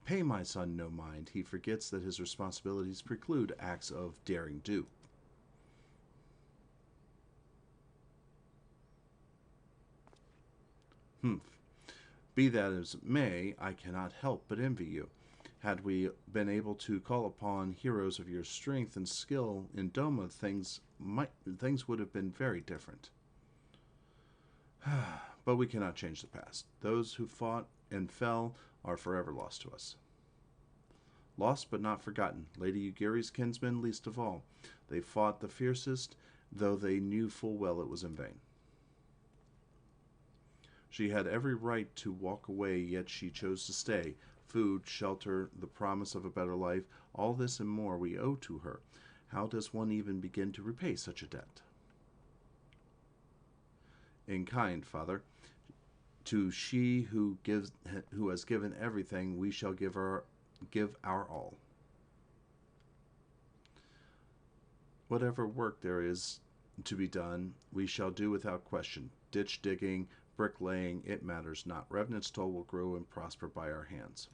pay my son no mind. He forgets that his responsibilities preclude acts of daring do. Humph. Be that as it may, I cannot help but envy you. Had we been able to call upon heroes of your strength and skill in Doma, things would have been very different. But we cannot change the past. Those who fought and fell are forever lost to us. Lost but not forgotten. Lady Yugiri's kinsmen least of all. They fought the fiercest, though they knew full well it was in vain. She had every right to walk away, yet she chose to stay. Food, shelter, the promise of a better life, all this and more we owe to her. How does one even begin to repay such a debt? In kind, Father. To she who has given everything, we shall give our all. Whatever work there is to be done, we shall do without question. Ditch digging, bricklaying, it matters not. Revenant's toll will grow and prosper by our hands.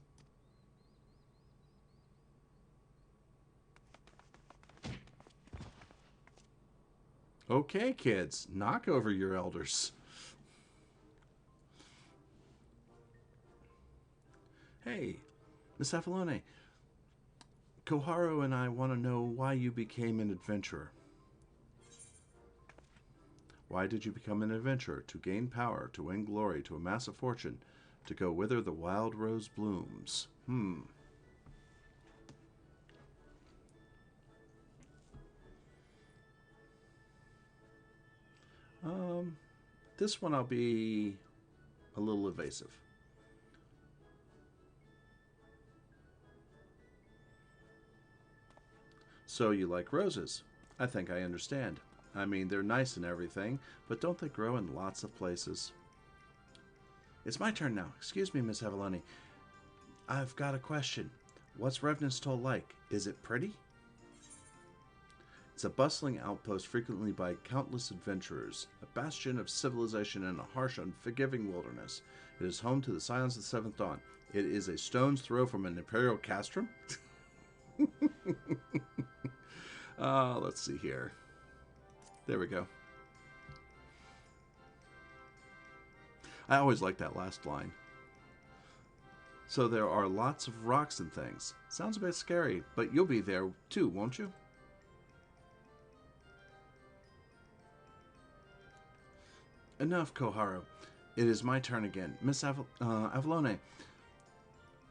Okay, kids, knock over your elders. Hey, Miss Avalone, Koharu and I want to know why you became an adventurer. Why did you become an adventurer? To gain power, to win glory, to amass a fortune, to go whither the wild rose blooms. This one I'll be a little evasive. So you like roses? I think I understand. I mean, they're nice and everything, but don't they grow in lots of places? It's my turn now. Excuse me, Miss Avalone. I've got a question. What's Revenant's Toll like? Is it pretty? It's a bustling outpost frequented by countless adventurers, a bastion of civilization in a harsh, unforgiving wilderness. It is home to the Scions of the Seventh Dawn. It is a stone's throw from an imperial castrum. Let's see here. There we go. I always like that last line. So there are lots of rocks and things. Sounds a bit scary, but you'll be there too, won't you? Enough, Koharu. It is my turn again. Miss Avalone,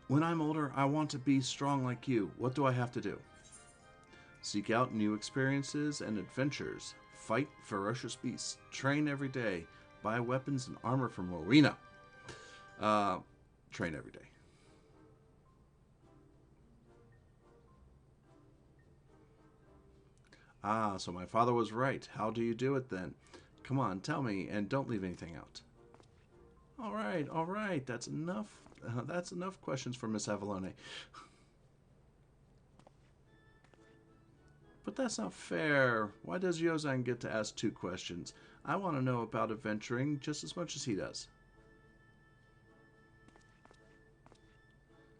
when I'm older, I want to be strong like you. What do I have to do? Seek out new experiences and adventures. Fight ferocious beasts. Train every day. Buy weapons and armor from Rowena. Train every day. Ah, so my father was right. How do you do it then? Come on, tell me, and don't leave anything out. All right. That's enough. That's enough questions for Miss Avalone. But that's not fair. Why does Yozan get to ask 2 questions? I want to know about adventuring just as much as he does.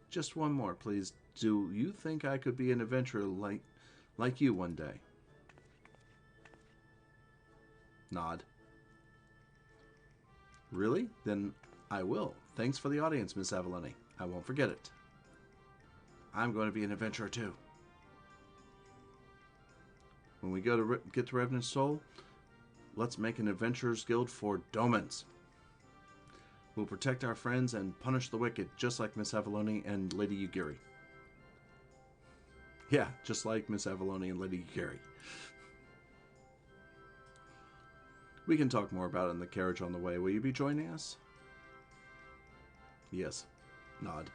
Just one more, please. Do you think I could be an adventurer like you one day? Nod. Really? Then I will. Thanks for the audience, Miss Avalone. I won't forget it. I'm going to be an adventurer too. When we go to get to Revenant's Toll, let's make an adventurers guild for Domans. We'll protect our friends and punish the wicked, just like Miss Avalone and Lady Yugiri. Yeah, just like Miss Avalone and Lady Yugiri. We can talk more about it in the carriage on the way. Will you be joining us? Yes. Nod.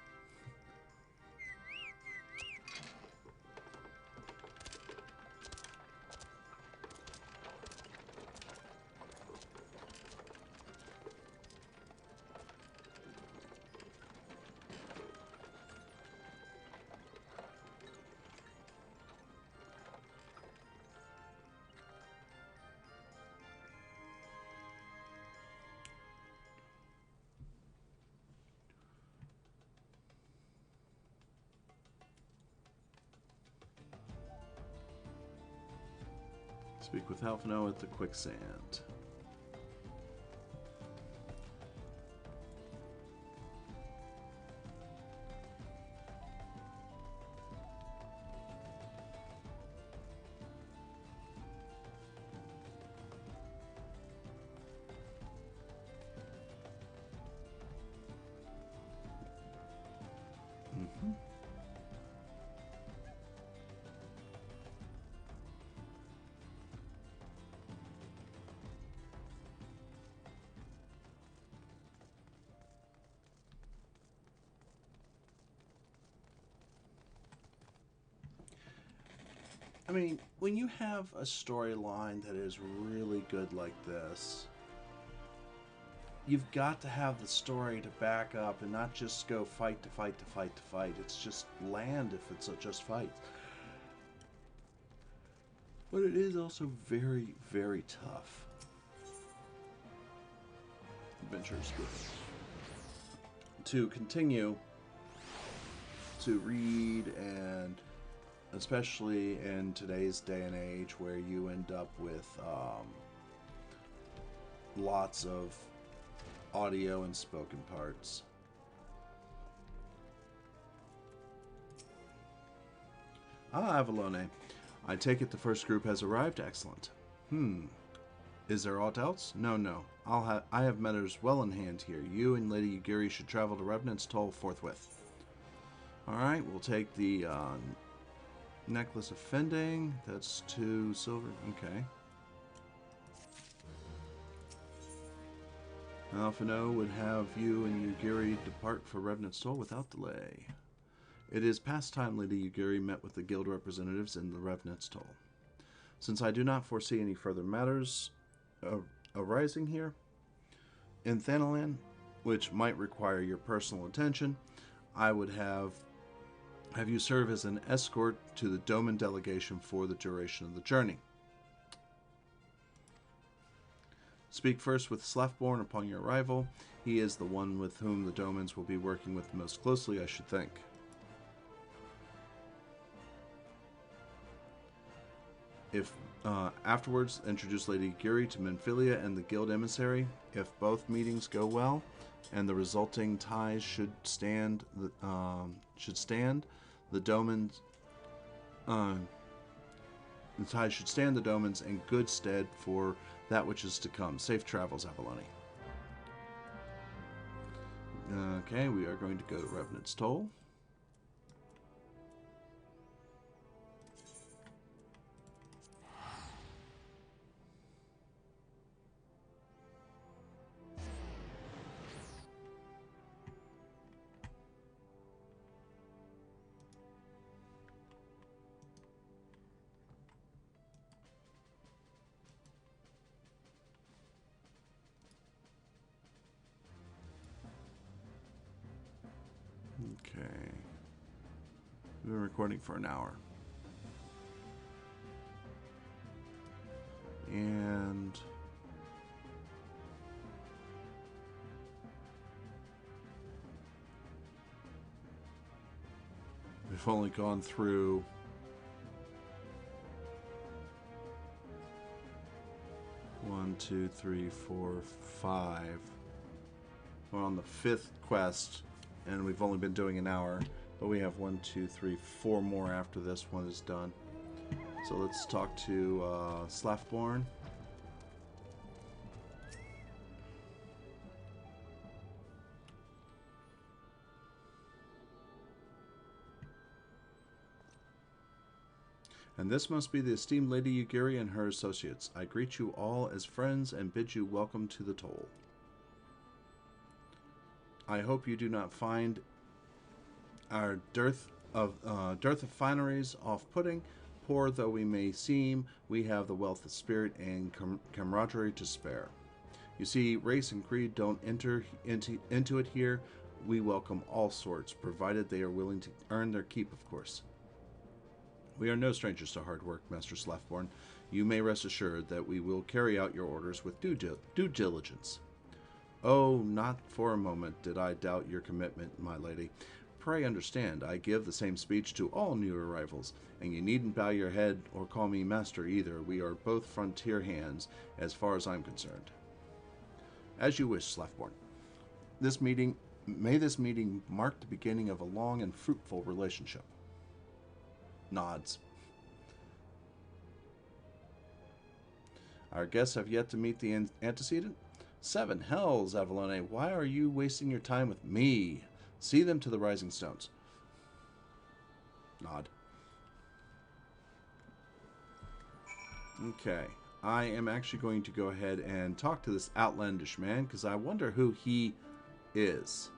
Speak with Alphino at the quicksand. I mean, when you have a storyline that is really good like this, you've got to have the story to back up and not just go fight to fight to fight to fight. It's just land if it's just fight. But it is also very, very tough. Adventure's good. To continue to read, and especially in today's day and age where you end up with lots of audio and spoken parts. Ah, Avalone. I take it the first group has arrived. Excellent. Is there aught else? No. I have matters well in hand here. You and Lady Yugiri should travel to Revenant's Toll forthwith. Alright, we'll take the Necklace of Fending. That's 2 silver. Okay. Alphino would have you and Yugiri depart for Revenant's Toll without delay. It is past time Lady Yugiri met with the guild representatives in the Revenant's Toll. Since I do not foresee any further matters arising here in Thanalan, which might require your personal attention, I would have you serve as an escort to the Doman delegation for the duration of the journey. Speak first with Slafborn upon your arrival. He is the one with whom the Domans will be working with most closely, I should think. If afterwards, introduce Lady Giri to Menphilia and the guild emissary. If both meetings go well, and the resulting ties should stand, the Domans, the ties should stand the Domans in good stead for that which is to come. Safe travels, Avalone. Okay, we are going to go to Revenant's Toll. Okay. We've been recording for an hour. And we've only gone through 1, 2, 3, 4, 5. We're on the 5th quest, and we've only been doing an hour, but we have 1, 2, 3, 4 more after this one is done. So let's talk to Slafborn. And this must be the esteemed Lady Yugiri and her associates. I greet you all as friends and bid you welcome to the toll. I hope you do not find our dearth of fineries off-putting. Poor though we may seem, we have the wealth of spirit and camaraderie to spare. You see, race and creed don't enter into it here. We welcome all sorts, provided they are willing to earn their keep, of course. We are no strangers to hard work, Master Slafborn. You may rest assured that we will carry out your orders with due diligence. Oh, not for a moment did I doubt your commitment, my lady. Pray understand, I give the same speech to all new arrivals, and you needn't bow your head or call me master either. We are both frontier hands, as far as I'm concerned. As you wish, Slafborn. May this meeting mark the beginning of a long and fruitful relationship. Nods. Our guests have yet to meet the antecedent. 7 hells, Avalone, why are you wasting your time with me? See them to the Rising Stones. Nod. Okay. I am actually going to go ahead and talk to this outlandish man, because I wonder who he is.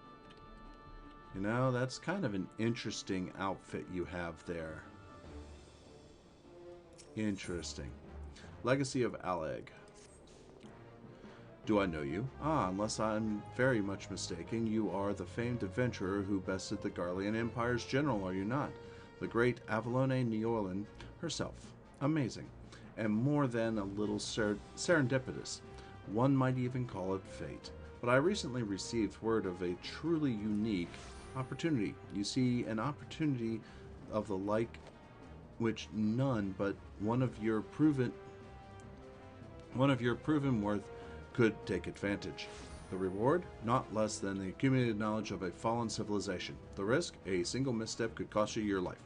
You know, that's kind of an interesting outfit you have there. Interesting. Legacy of Aleg. Do I know you? Ah, unless I'm very much mistaken, you are the famed adventurer who bested the Garlean Empire's general, are you not? The great Avalone Neorlin herself. Amazing. And more than a little serendipitous. One might even call it fate. But I recently received word of a truly unique opportunity. You see, an opportunity of the like which none but one of your proven worth could take advantage. The reward? Not less than the accumulated knowledge of a fallen civilization. The risk? A single misstep could cost you your life.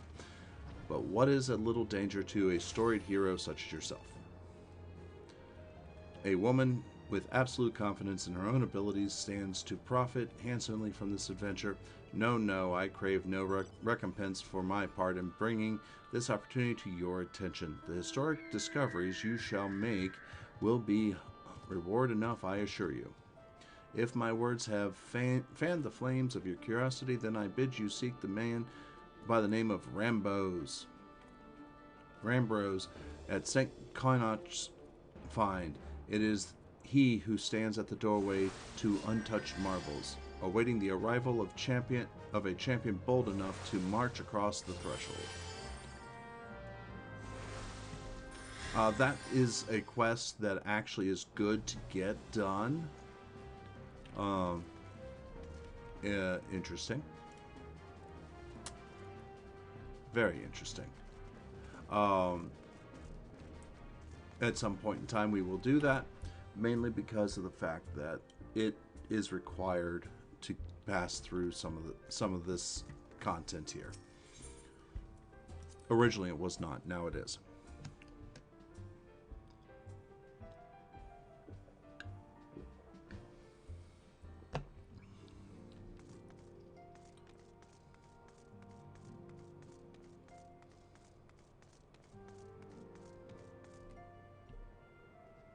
But what is a little danger to a storied hero such as yourself? A woman with absolute confidence in her own abilities stands to profit handsomely from this adventure. No, I crave no recompense for my part in bringing this opportunity to your attention. The historic discoveries you shall make will be reward enough, I assure you. If my words have fanned the flames of your curiosity, then I bid you seek the man by the name of Rambros at St. Connacht's find. It is he who stands at the doorway to untouched marvels, awaiting the arrival of a champion bold enough to march across the threshold. That is a quest that actually is good to get done. Interesting. Very interesting. At some point in time we will do that, mainly because of the fact that it is required to pass through some of this content here. Originally it was not, now it is.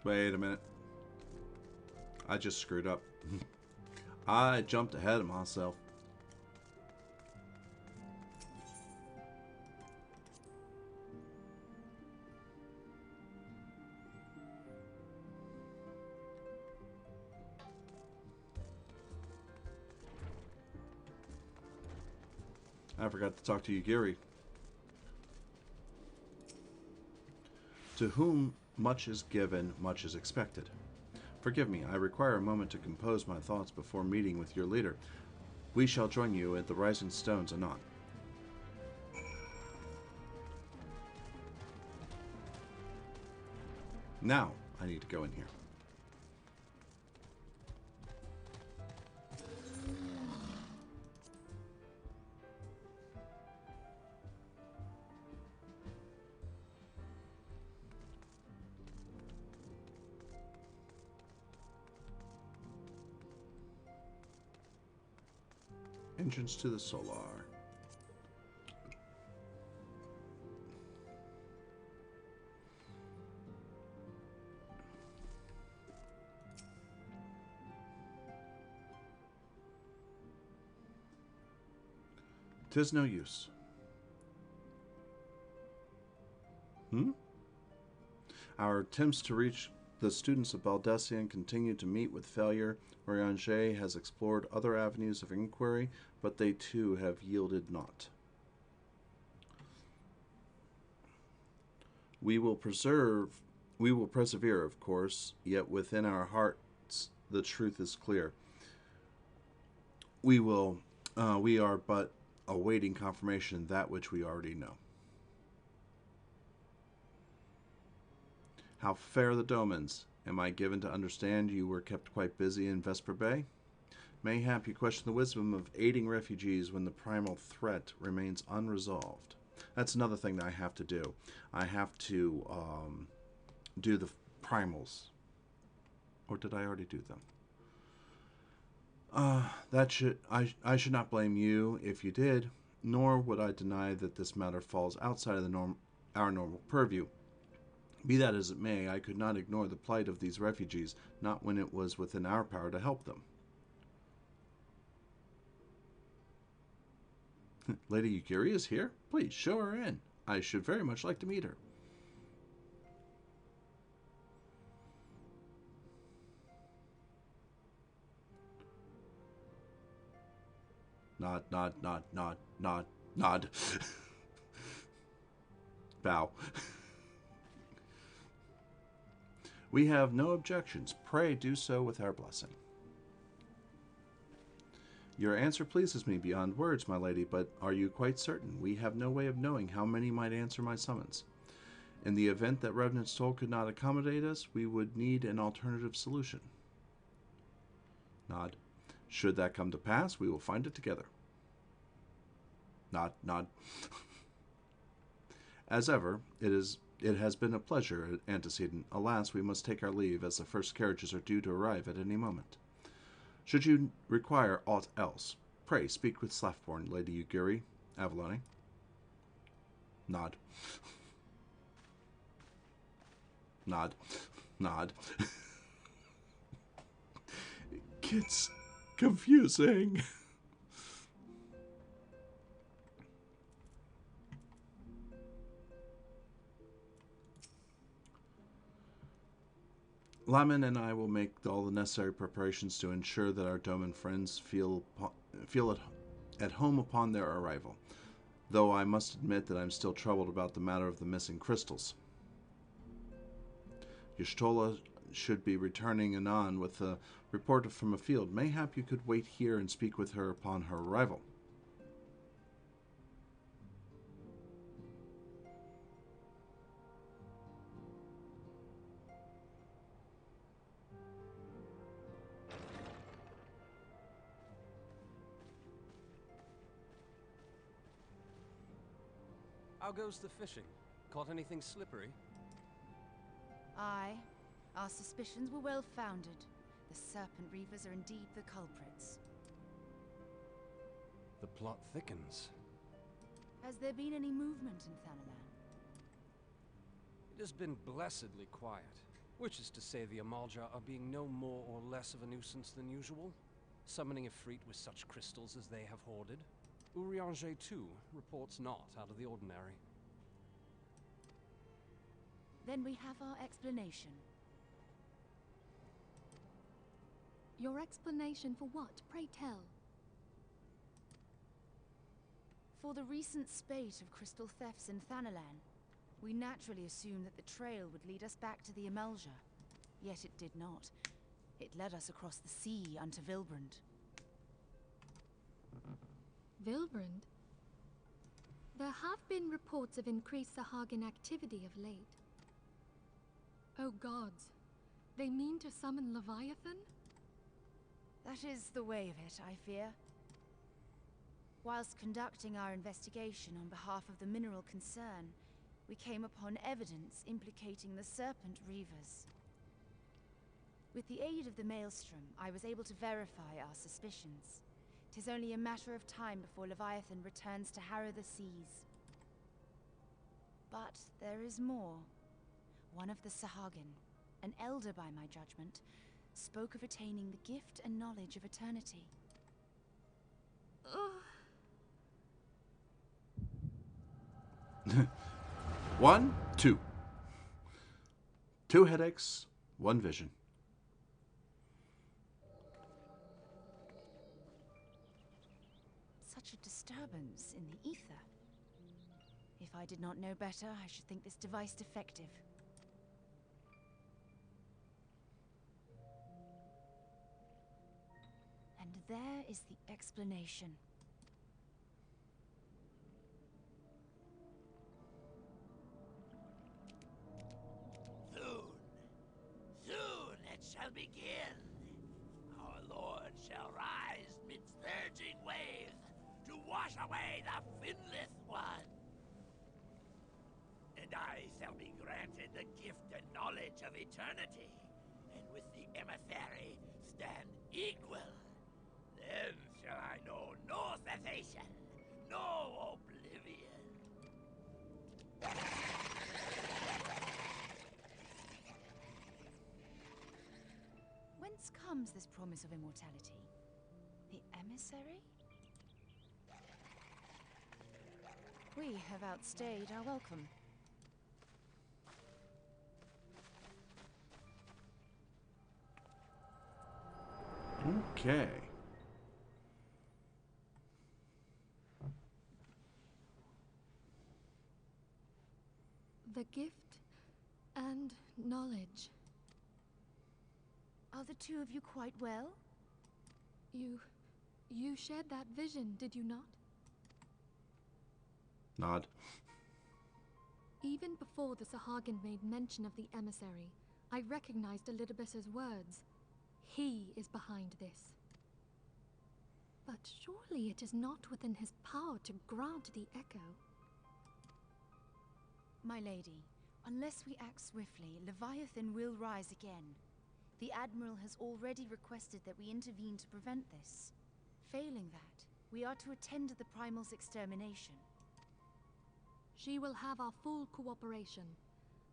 Wait a minute. I just screwed up. I jumped ahead of myself. I forgot to talk to Yugiri. To whom much is given, much is expected. Forgive me, I require a moment to compose my thoughts before meeting with your leader. We shall join you at the Rising Stones anon. Now, I need to go in here. Entrance to the Solar. Tis no use. Our attempts to reach the students of Baldesion continue to meet with failure. Orianger has explored other avenues of inquiry, but they too have yielded naught. We will persevere, of course, yet within our hearts the truth is clear. We are but awaiting confirmation of that which we already know. How fare the Domans? Am I given to understand you were kept quite busy in Vesper Bay? Mayhap you question the wisdom of aiding refugees when the primal threat remains unresolved. That's another thing that I have to do. I have to do the primals. Or did I already do them? I should not blame you if you did, nor would I deny that this matter falls outside of our normal purview. Be that as it may, I could not ignore the plight of these refugees, not when it was within our power to help them. Lady Yugiri is here? Please, show her in. I should very much like to meet her. Nod, nod, nod, nod, nod, nod. Bow. We have no objections. Pray do so with our blessing. Your answer pleases me beyond words, my lady, but are you quite certain? We have no way of knowing how many might answer my summons. In the event that Revenant's Toll could not accommodate us, we would need an alternative solution. Nod. Should that come to pass, we will find it together. Nod, nod. As ever, it has been a pleasure, Antecedent. Alas, we must take our leave, as the first carriages are due to arrive at any moment. Should you require aught else, pray speak with Slaffborn, Lady Yugiri. Avalone. Nod. Nod. Nod. It gets confusing. Lyman and I will make all the necessary preparations to ensure that our Doman friends feel at home upon their arrival, though I must admit that I'm still troubled about the matter of the missing crystals. Y'shtola should be returning anon with a report from a field. Mayhap you could wait here and speak with her upon her arrival. How goes the fishing? Caught anything slippery? Aye. Our suspicions were well founded. The Serpent Reavers are indeed the culprits. The plot thickens. Has there been any movement in Thanalan? It has been blessedly quiet, which is to say the Amalja are being no more or less of a nuisance than usual, summoning a fleet with such crystals as they have hoarded. Urianger, too, reports not out of the ordinary. Then we have our explanation. Your explanation for what? Pray tell. For the recent spate of crystal thefts in Thanalan, we naturally assumed that the trail would lead us back to the Amalja. Yet it did not. It led us across the sea unto Vilbrand. Vilbrand? There have been reports of increased Sahagin activity of late. Oh gods, they mean to summon Leviathan? That is the way of it, I fear. Whilst conducting our investigation on behalf of the mineral concern, we came upon evidence implicating the Serpent Reavers. With the aid of the Maelstrom, I was able to verify our suspicions. 'Tis only a matter of time before Leviathan returns to harrow the seas. But there is more. One of the Sahagin, an elder by my judgment, spoke of attaining the gift and knowledge of eternity. One, two. Two headaches, one vision. Such a disturbance in the ether. If I did not know better, I should think this device defective. And there is the explanation. Soon it shall begin. Our Lord shall rise midst surging waves to wash away the finless one. And I shall be granted the gift and knowledge of eternity, and with the emissary stand equal. Then shall I know no cessation, no oblivion. Whence comes this promise of immortality? The emissary? We have outstayed our welcome. Okay. The gift and knowledge. Are the two of you quite well? You shared that vision, did you not? Nod. Even before the Sahagin made mention of the emissary, I recognized Elidibus's words. He is behind this. But surely it is not within his power to grant the echo. My lady, unless we act swiftly, Leviathan will rise again. The Admiral has already requested that we intervene to prevent this. Failing that, we are to attend to the Primal's extermination. She will have our full cooperation.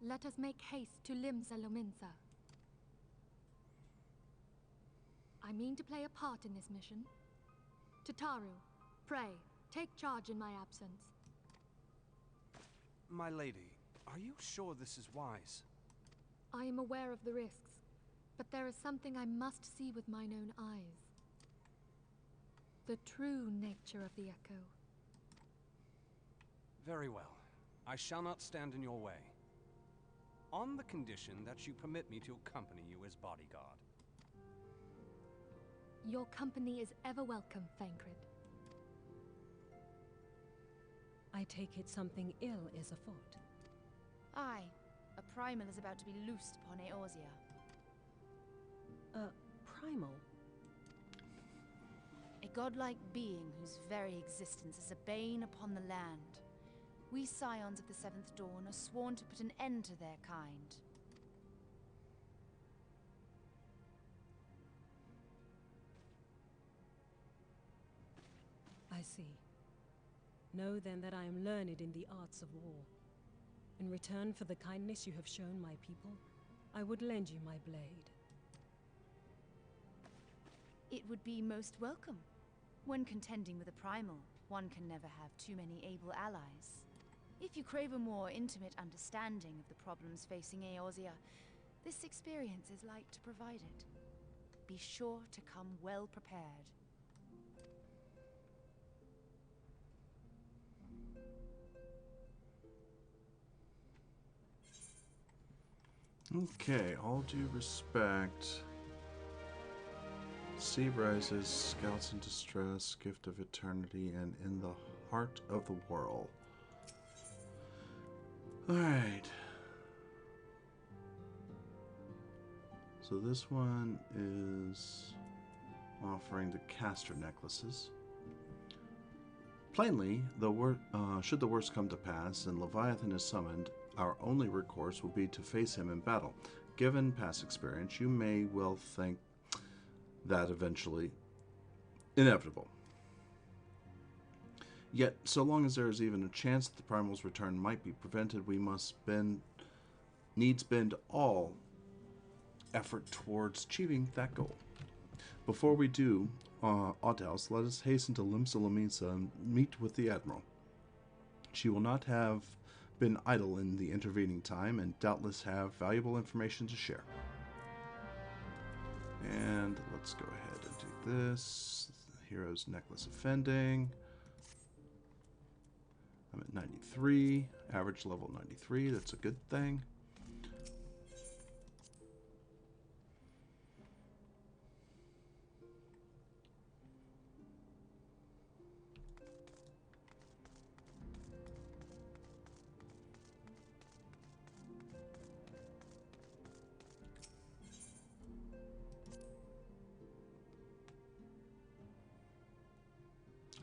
Let us make haste to Limsa Lominsa. I mean to play a part in this mission. Tataru, pray, take charge in my absence. My lady, are you sure this is wise? I am aware of the risks, But there is something I must see with mine own eyes. The true nature of the Echo. Very well. I shall not stand in your way. On the condition that you permit me to accompany you as bodyguard. Your company is ever welcome, Thancred. I take it something ill is afoot. Aye. A primal is about to be loosed upon Eorzea. Primal? A godlike being whose very existence is a bane upon the land. We scions of the Seventh Dawn are sworn to put an end to their kind. I see. Know then that I am learned in the arts of war. In return for the kindness you have shown my people, I would lend you my blade. It would be most welcome. When contending with a primal, one can never have too many able allies. If you crave a more intimate understanding of the problems facing Eorzea, this experience is like to provide it. Be sure to come well prepared. Okay, all due respect. Sea rises, scouts in distress, gift of eternity, and in the heart of the whirl. Alright. So this one is offering the caster necklaces. Plainly, should the worst come to pass and Leviathan is summoned, our only recourse will be to face him in battle. Given past experience, you may well think that eventually inevitable. Yet, so long as there is even a chance that the primal's return might be prevented, we must needs bend all effort towards achieving that goal. Before we do aught else, let us hasten to Limsa Lamisa and meet with the Admiral. She will not have been idle in the intervening time and doubtless have valuable information to share. And let's go ahead and do this. Hero's Necklace Offending. I'm at 93. Average level 93. That's a good thing.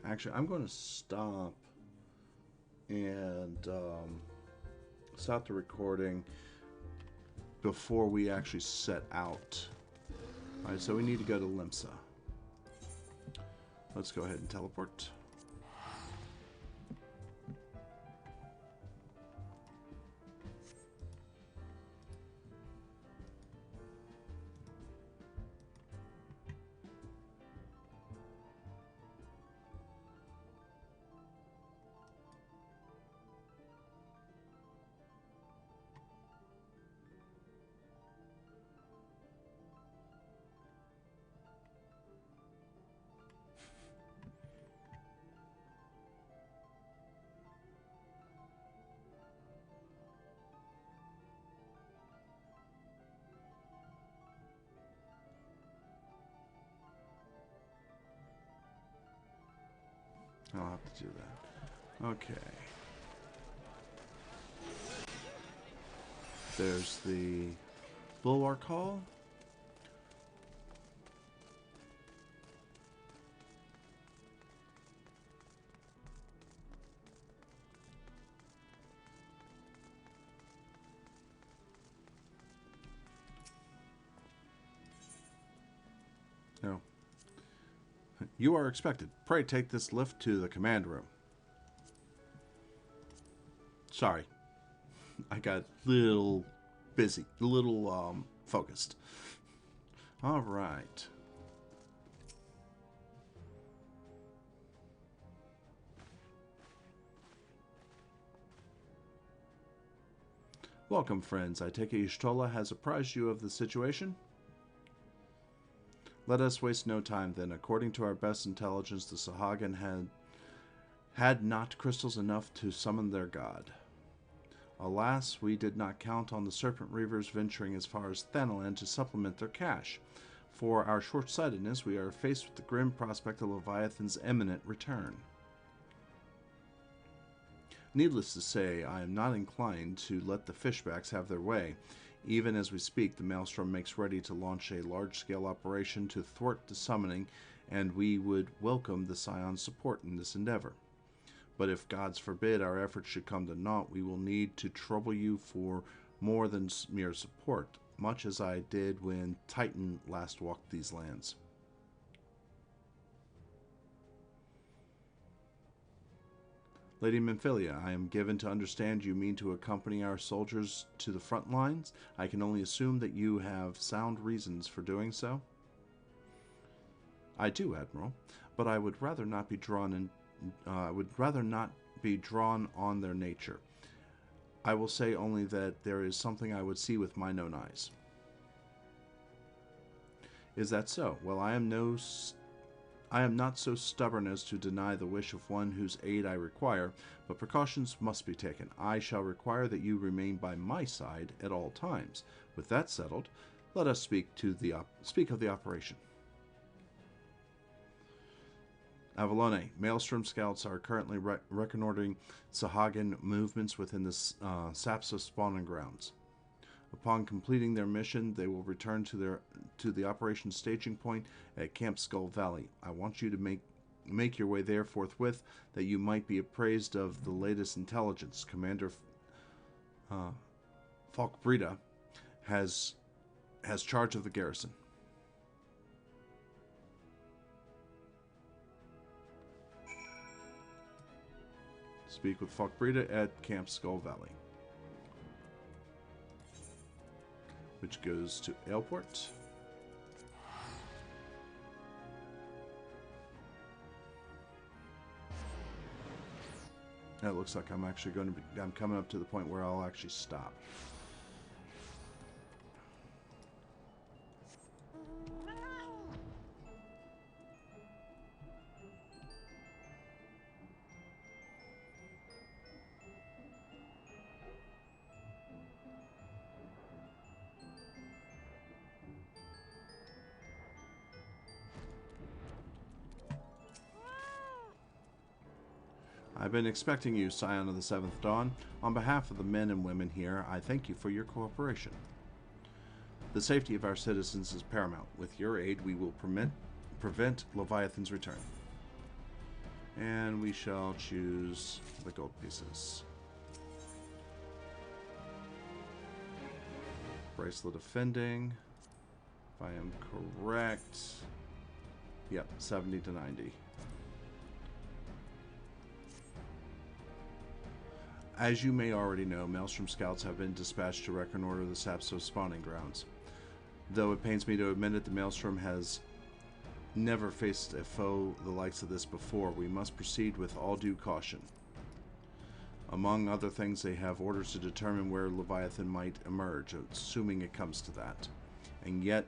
Actually, I'm going to stop and stop the recording before we actually set out. Alright, so we need to go to Limsa. Let's go ahead and teleport. I'll have to do that. Okay. There's the Bulwark Hall. No. You are expected. Pray take this lift to the command room. Sorry. I got a little busy. A little, focused. All right. Welcome, friends. I take it Y'shtola has apprised you of the situation? Let us waste no time, then. According to our best intelligence, the Sahagin had not crystals enough to summon their god. Alas, we did not count on the Serpent Reavers venturing as far as Thanalan to supplement their cache. For our short-sightedness, we are faced with the grim prospect of Leviathan's imminent return. Needless to say, I am not inclined to let the fishbacks have their way. Even as we speak, the Maelstrom makes ready to launch a large-scale operation to thwart the summoning, and we would welcome the Scion's support in this endeavor. But if gods forbid our efforts should come to naught, we will need to trouble you for more than mere support, much as I did when Titan last walked these lands. Lady Memphilia, I am given to understand you mean to accompany our soldiers to the front lines. I can only assume that you have sound reasons for doing so. I do, Admiral, but I would rather not be drawn on their nature. I will say only that there is something I would see with my own eyes. Is that so? Well, I am not so stubborn as to deny the wish of one whose aid I require, but precautions must be taken. I shall require that you remain by my side at all times. With that settled, let us speak of the operation. Avalone, Maelstrom scouts are currently reconnoitering Sahagin movements within the Sapsa spawning grounds. Upon completing their mission, they will return to the operation staging point at Camp Skull Valley. I want you to make your way there forthwith, that you might be appraised of the latest intelligence. Commander Falkbrida has charge of the garrison. Speak with Falkbrida at Camp Skull Valley, which goes to Airport. That looks like I'm actually I'm coming up to the point where I'll actually stop. I've been expecting you, Scion of the Seventh Dawn. On behalf of the men and women here, I thank you for your cooperation. The safety of our citizens is paramount. With your aid, we will prevent Leviathan's return. And we shall choose the gold pieces. Bracelet offending. If I am correct. Yep, 70 to 90. As you may already know, Maelstrom scouts have been dispatched to reconnoiter the Sapso spawning grounds. Though it pains me to admit it, the Maelstrom has never faced a foe the likes of this before. We must proceed with all due caution. Among other things, they have orders to determine where Leviathan might emerge, assuming it comes to that. And yet,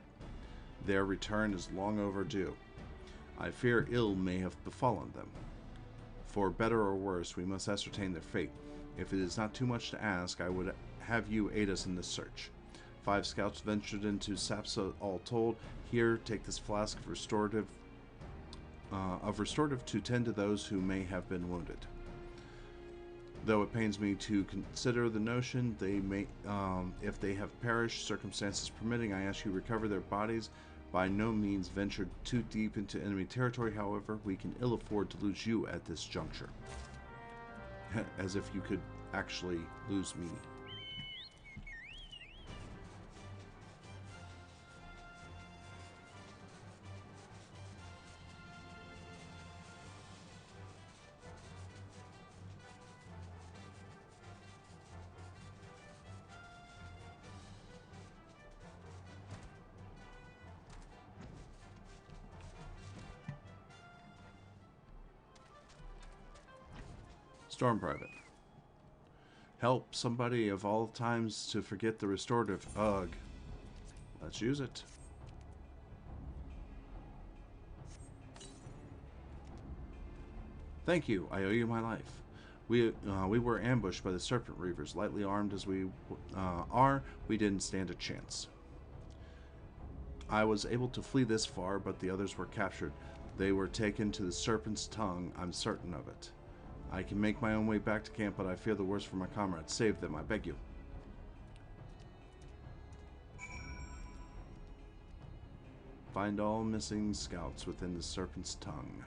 their return is long overdue. I fear ill may have befallen them. For better or worse, we must ascertain their fate. If it is not too much to ask, I would have you aid us in this search. 5 scouts ventured into Sapsa all told. Here, take this flask of restorative to tend to those who may have been wounded. Though it pains me to consider the notion, they may, if they have perished, circumstances permitting, I ask you to recover their bodies. By no means venture too deep into enemy territory, however, we can ill afford to lose you at this juncture. As if you could actually lose me. Storm Private. Help somebody of all times to forget the restorative. Ugh. Let's use it. Thank you. I owe you my life. We were ambushed by the Serpent Reavers. Lightly armed as we are, we didn't stand a chance. I was able to flee this far, but the others were captured. They were taken to the Serpent's Tongue. I'm certain of it. I can make my own way back to camp, but I fear the worst for my comrades. Save them, I beg you. Find all missing scouts within the Serpent's Tongue.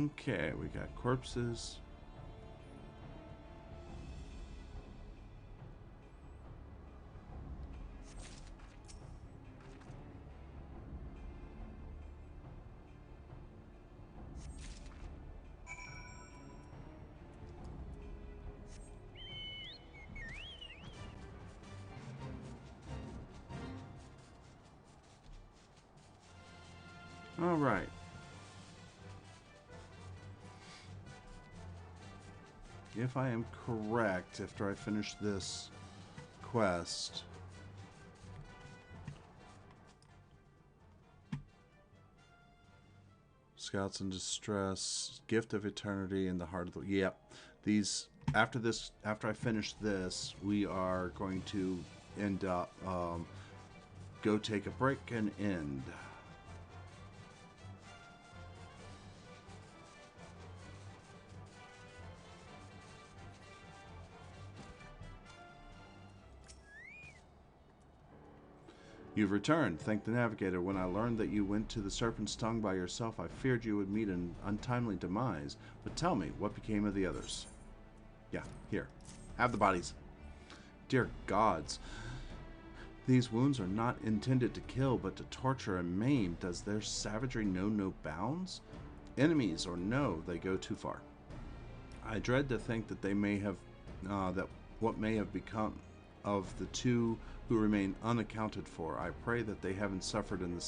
Okay, we got corpses. All right. If I am correct, after I finish this quest, Scouts in Distress, Gift of Eternity, and the Heart of the... Yep. These, after I finish this, we are going to end up, go take a break and end. You've returned. Thank the Navigator. When I learned that you went to the Serpent's Tongue by yourself, I feared you would meet an untimely demise. But tell me, what became of the others? Yeah, here. Have the bodies. Dear gods. These wounds are not intended to kill, but to torture and maim. Does their savagery know no bounds? Enemies or no, they go too far. I dread to think that they may have, that what may have become of the two who remain unaccounted for. I pray that they haven't suffered the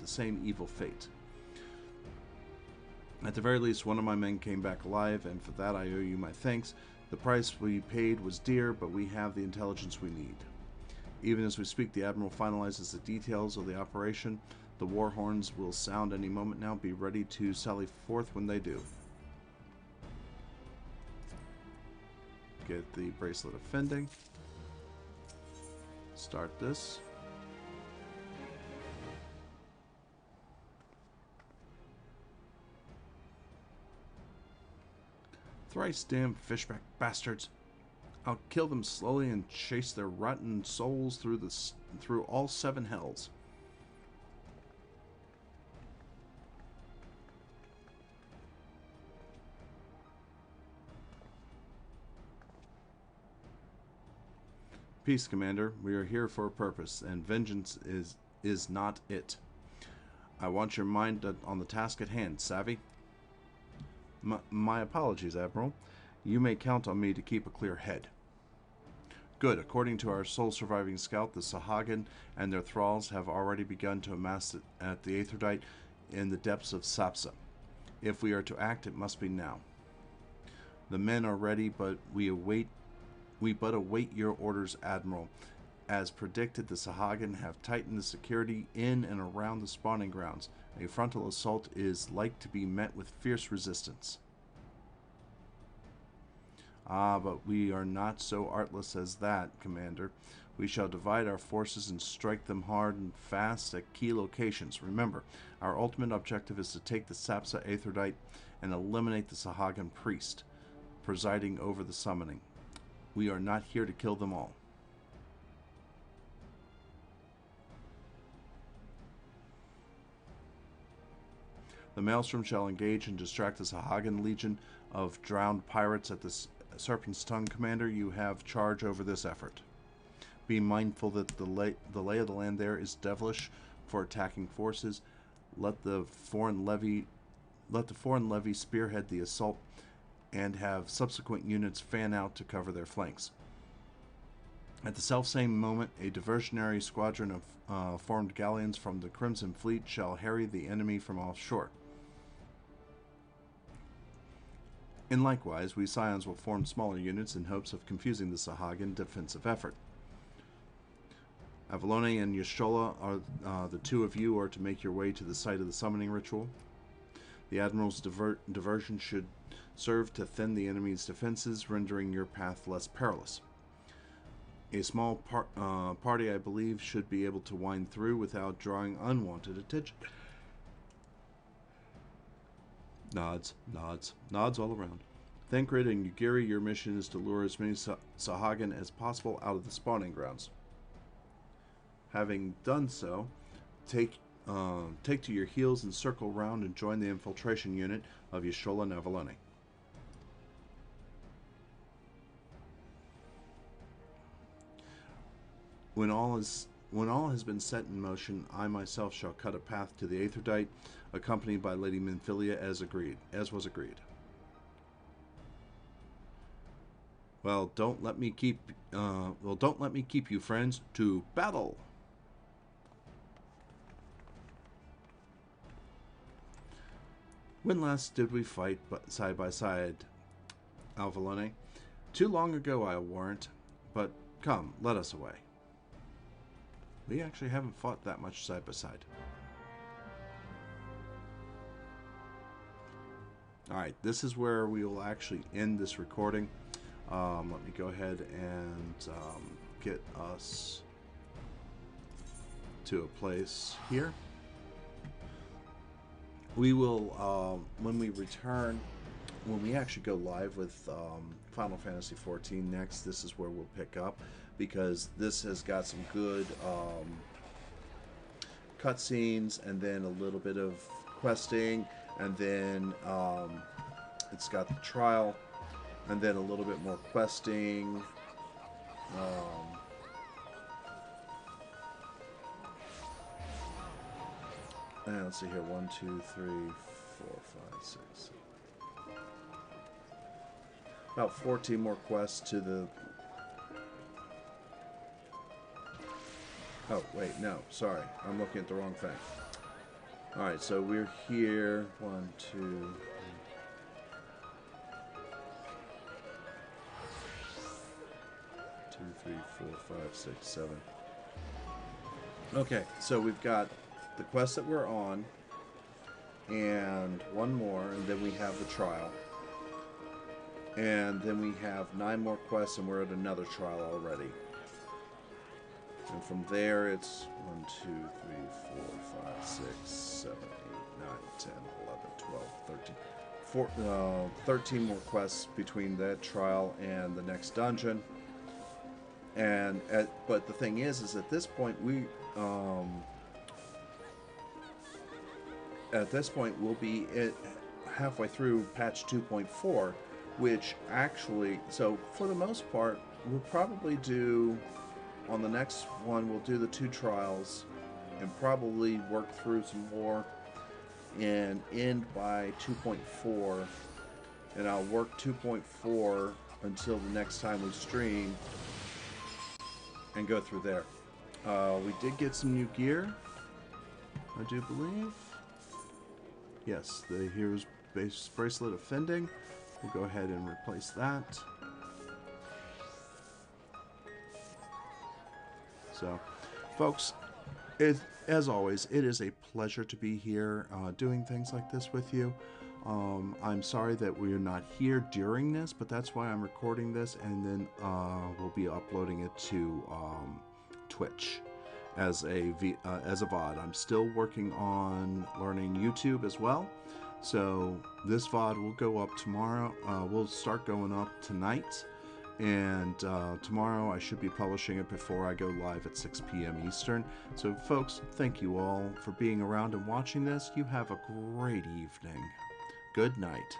same evil fate. At the very least, one of my men came back alive, and for that I owe you my thanks. The price we paid was dear, but we have the intelligence we need. Even as we speak, the Admiral finalizes the details of the operation. The war horns will sound any moment now. Be ready to sally forth when they do. Get the Bracelet of Fending. Start this. Thrice damned fishback bastards. I'll kill them slowly and chase their rotten souls through all 7 hells. Peace, Commander. We are here for a purpose, and vengeance is not it. I want your mind on the task at hand, savvy? My apologies, Admiral. You may count on me to keep a clear head. Good. According to our sole surviving scout, the Sahagin and their thralls have already begun to amass at the Aetheryte in the depths of Sapsa. If we are to act, it must be now. The men are ready, but we but await your orders, Admiral. As predicted, the Sahagin have tightened the security in and around the spawning grounds. A frontal assault is like to be met with fierce resistance. Ah, but we are not so artless as that, Commander. We shall divide our forces and strike them hard and fast at key locations. Remember, our ultimate objective is to take the Sapsa Aetheryte and eliminate the Sahagin priest, presiding over the summoning. We are not here to kill them all. The Maelstrom shall engage and distract the Sahagin legion of drowned pirates at the Serpent's Tongue. Commander, you have charge over this effort. Be mindful that the lay of the land there is devilish for attacking forces. Let the foreign levy spearhead the assault and have subsequent units fan out to cover their flanks. At the selfsame moment, a diversionary squadron of formed galleons from the Crimson Fleet shall harry the enemy from offshore. And likewise, we Scions will form smaller units in hopes of confusing the Sahagin defensive effort. Avalone and Y'shtola are the two of you are to make your way to the site of the summoning ritual. The Admiral's diversion should serve to thin the enemy's defenses, rendering your path less perilous. A small party, I believe, should be able to wind through without drawing unwanted attention. Nods all around. Thancred and Yugiri, your mission is to lure as many Sahagin as possible out of the spawning grounds. Having done so, take to your heels and circle round and join the infiltration unit of Y'shtola and Avalone. When all has been set in motion, I myself shall cut a path to the Aetheryte, accompanied by Lady Minfilia as was agreed. Well, don't let me keep you, friends. To battle. When last did we fight side by side, Avalone? Too long ago, I warrant. But come, let us away. We actually haven't fought that much side by side. Alright, this is where we will actually end this recording. Let me go ahead and get us to a place here. We will, when we return, when we actually go live with Final Fantasy XIV next, this is where we'll pick up, because this has got some good cutscenes, and then a little bit of questing, and then it's got the trial, and then a little bit more questing. And let's see here, 1, 2, 3, 4, 5, 6, 7. About 14 more quests to the... Oh, wait, no, sorry. I'm looking at the wrong thing. Alright, so we're here. 1, 2... 2, 3, 4, 5, 6, 7. Okay, so we've got the quest that we're on, and one more, and then we have the trial. And then we have 9 more quests, and we're at another trial already. And from there, it's 1, 2, 3, 4, 5, 6, 7, 8, 9, 10, 11, 12, 13. 13 more quests between that trial and the next dungeon. And but the thing is at this point we'll be halfway through patch 2.4, which actually, so for the most part, we'll probably do, on the next one, we'll do the 2 trials and probably work through some more and end by 2.4, and I'll work 2.4 until the next time we stream, and go through there. We did get some new gear, I do believe. Yes, the Hero's Base Bracelet of Fending. We'll go ahead and replace that. So, folks, as always, it is a pleasure to be here doing things like this with you. I'm sorry that we're not here during this, but that's why I'm recording this, and then we'll be uploading it to Twitch as a VOD. I'm still working on learning YouTube as well, so this VOD will go up tomorrow. We'll start going up tonight, and tomorrow I should be publishing it before I go live at 6 p.m. Eastern. So folks, thank you all for being around and watching this. You have a great evening. Good night.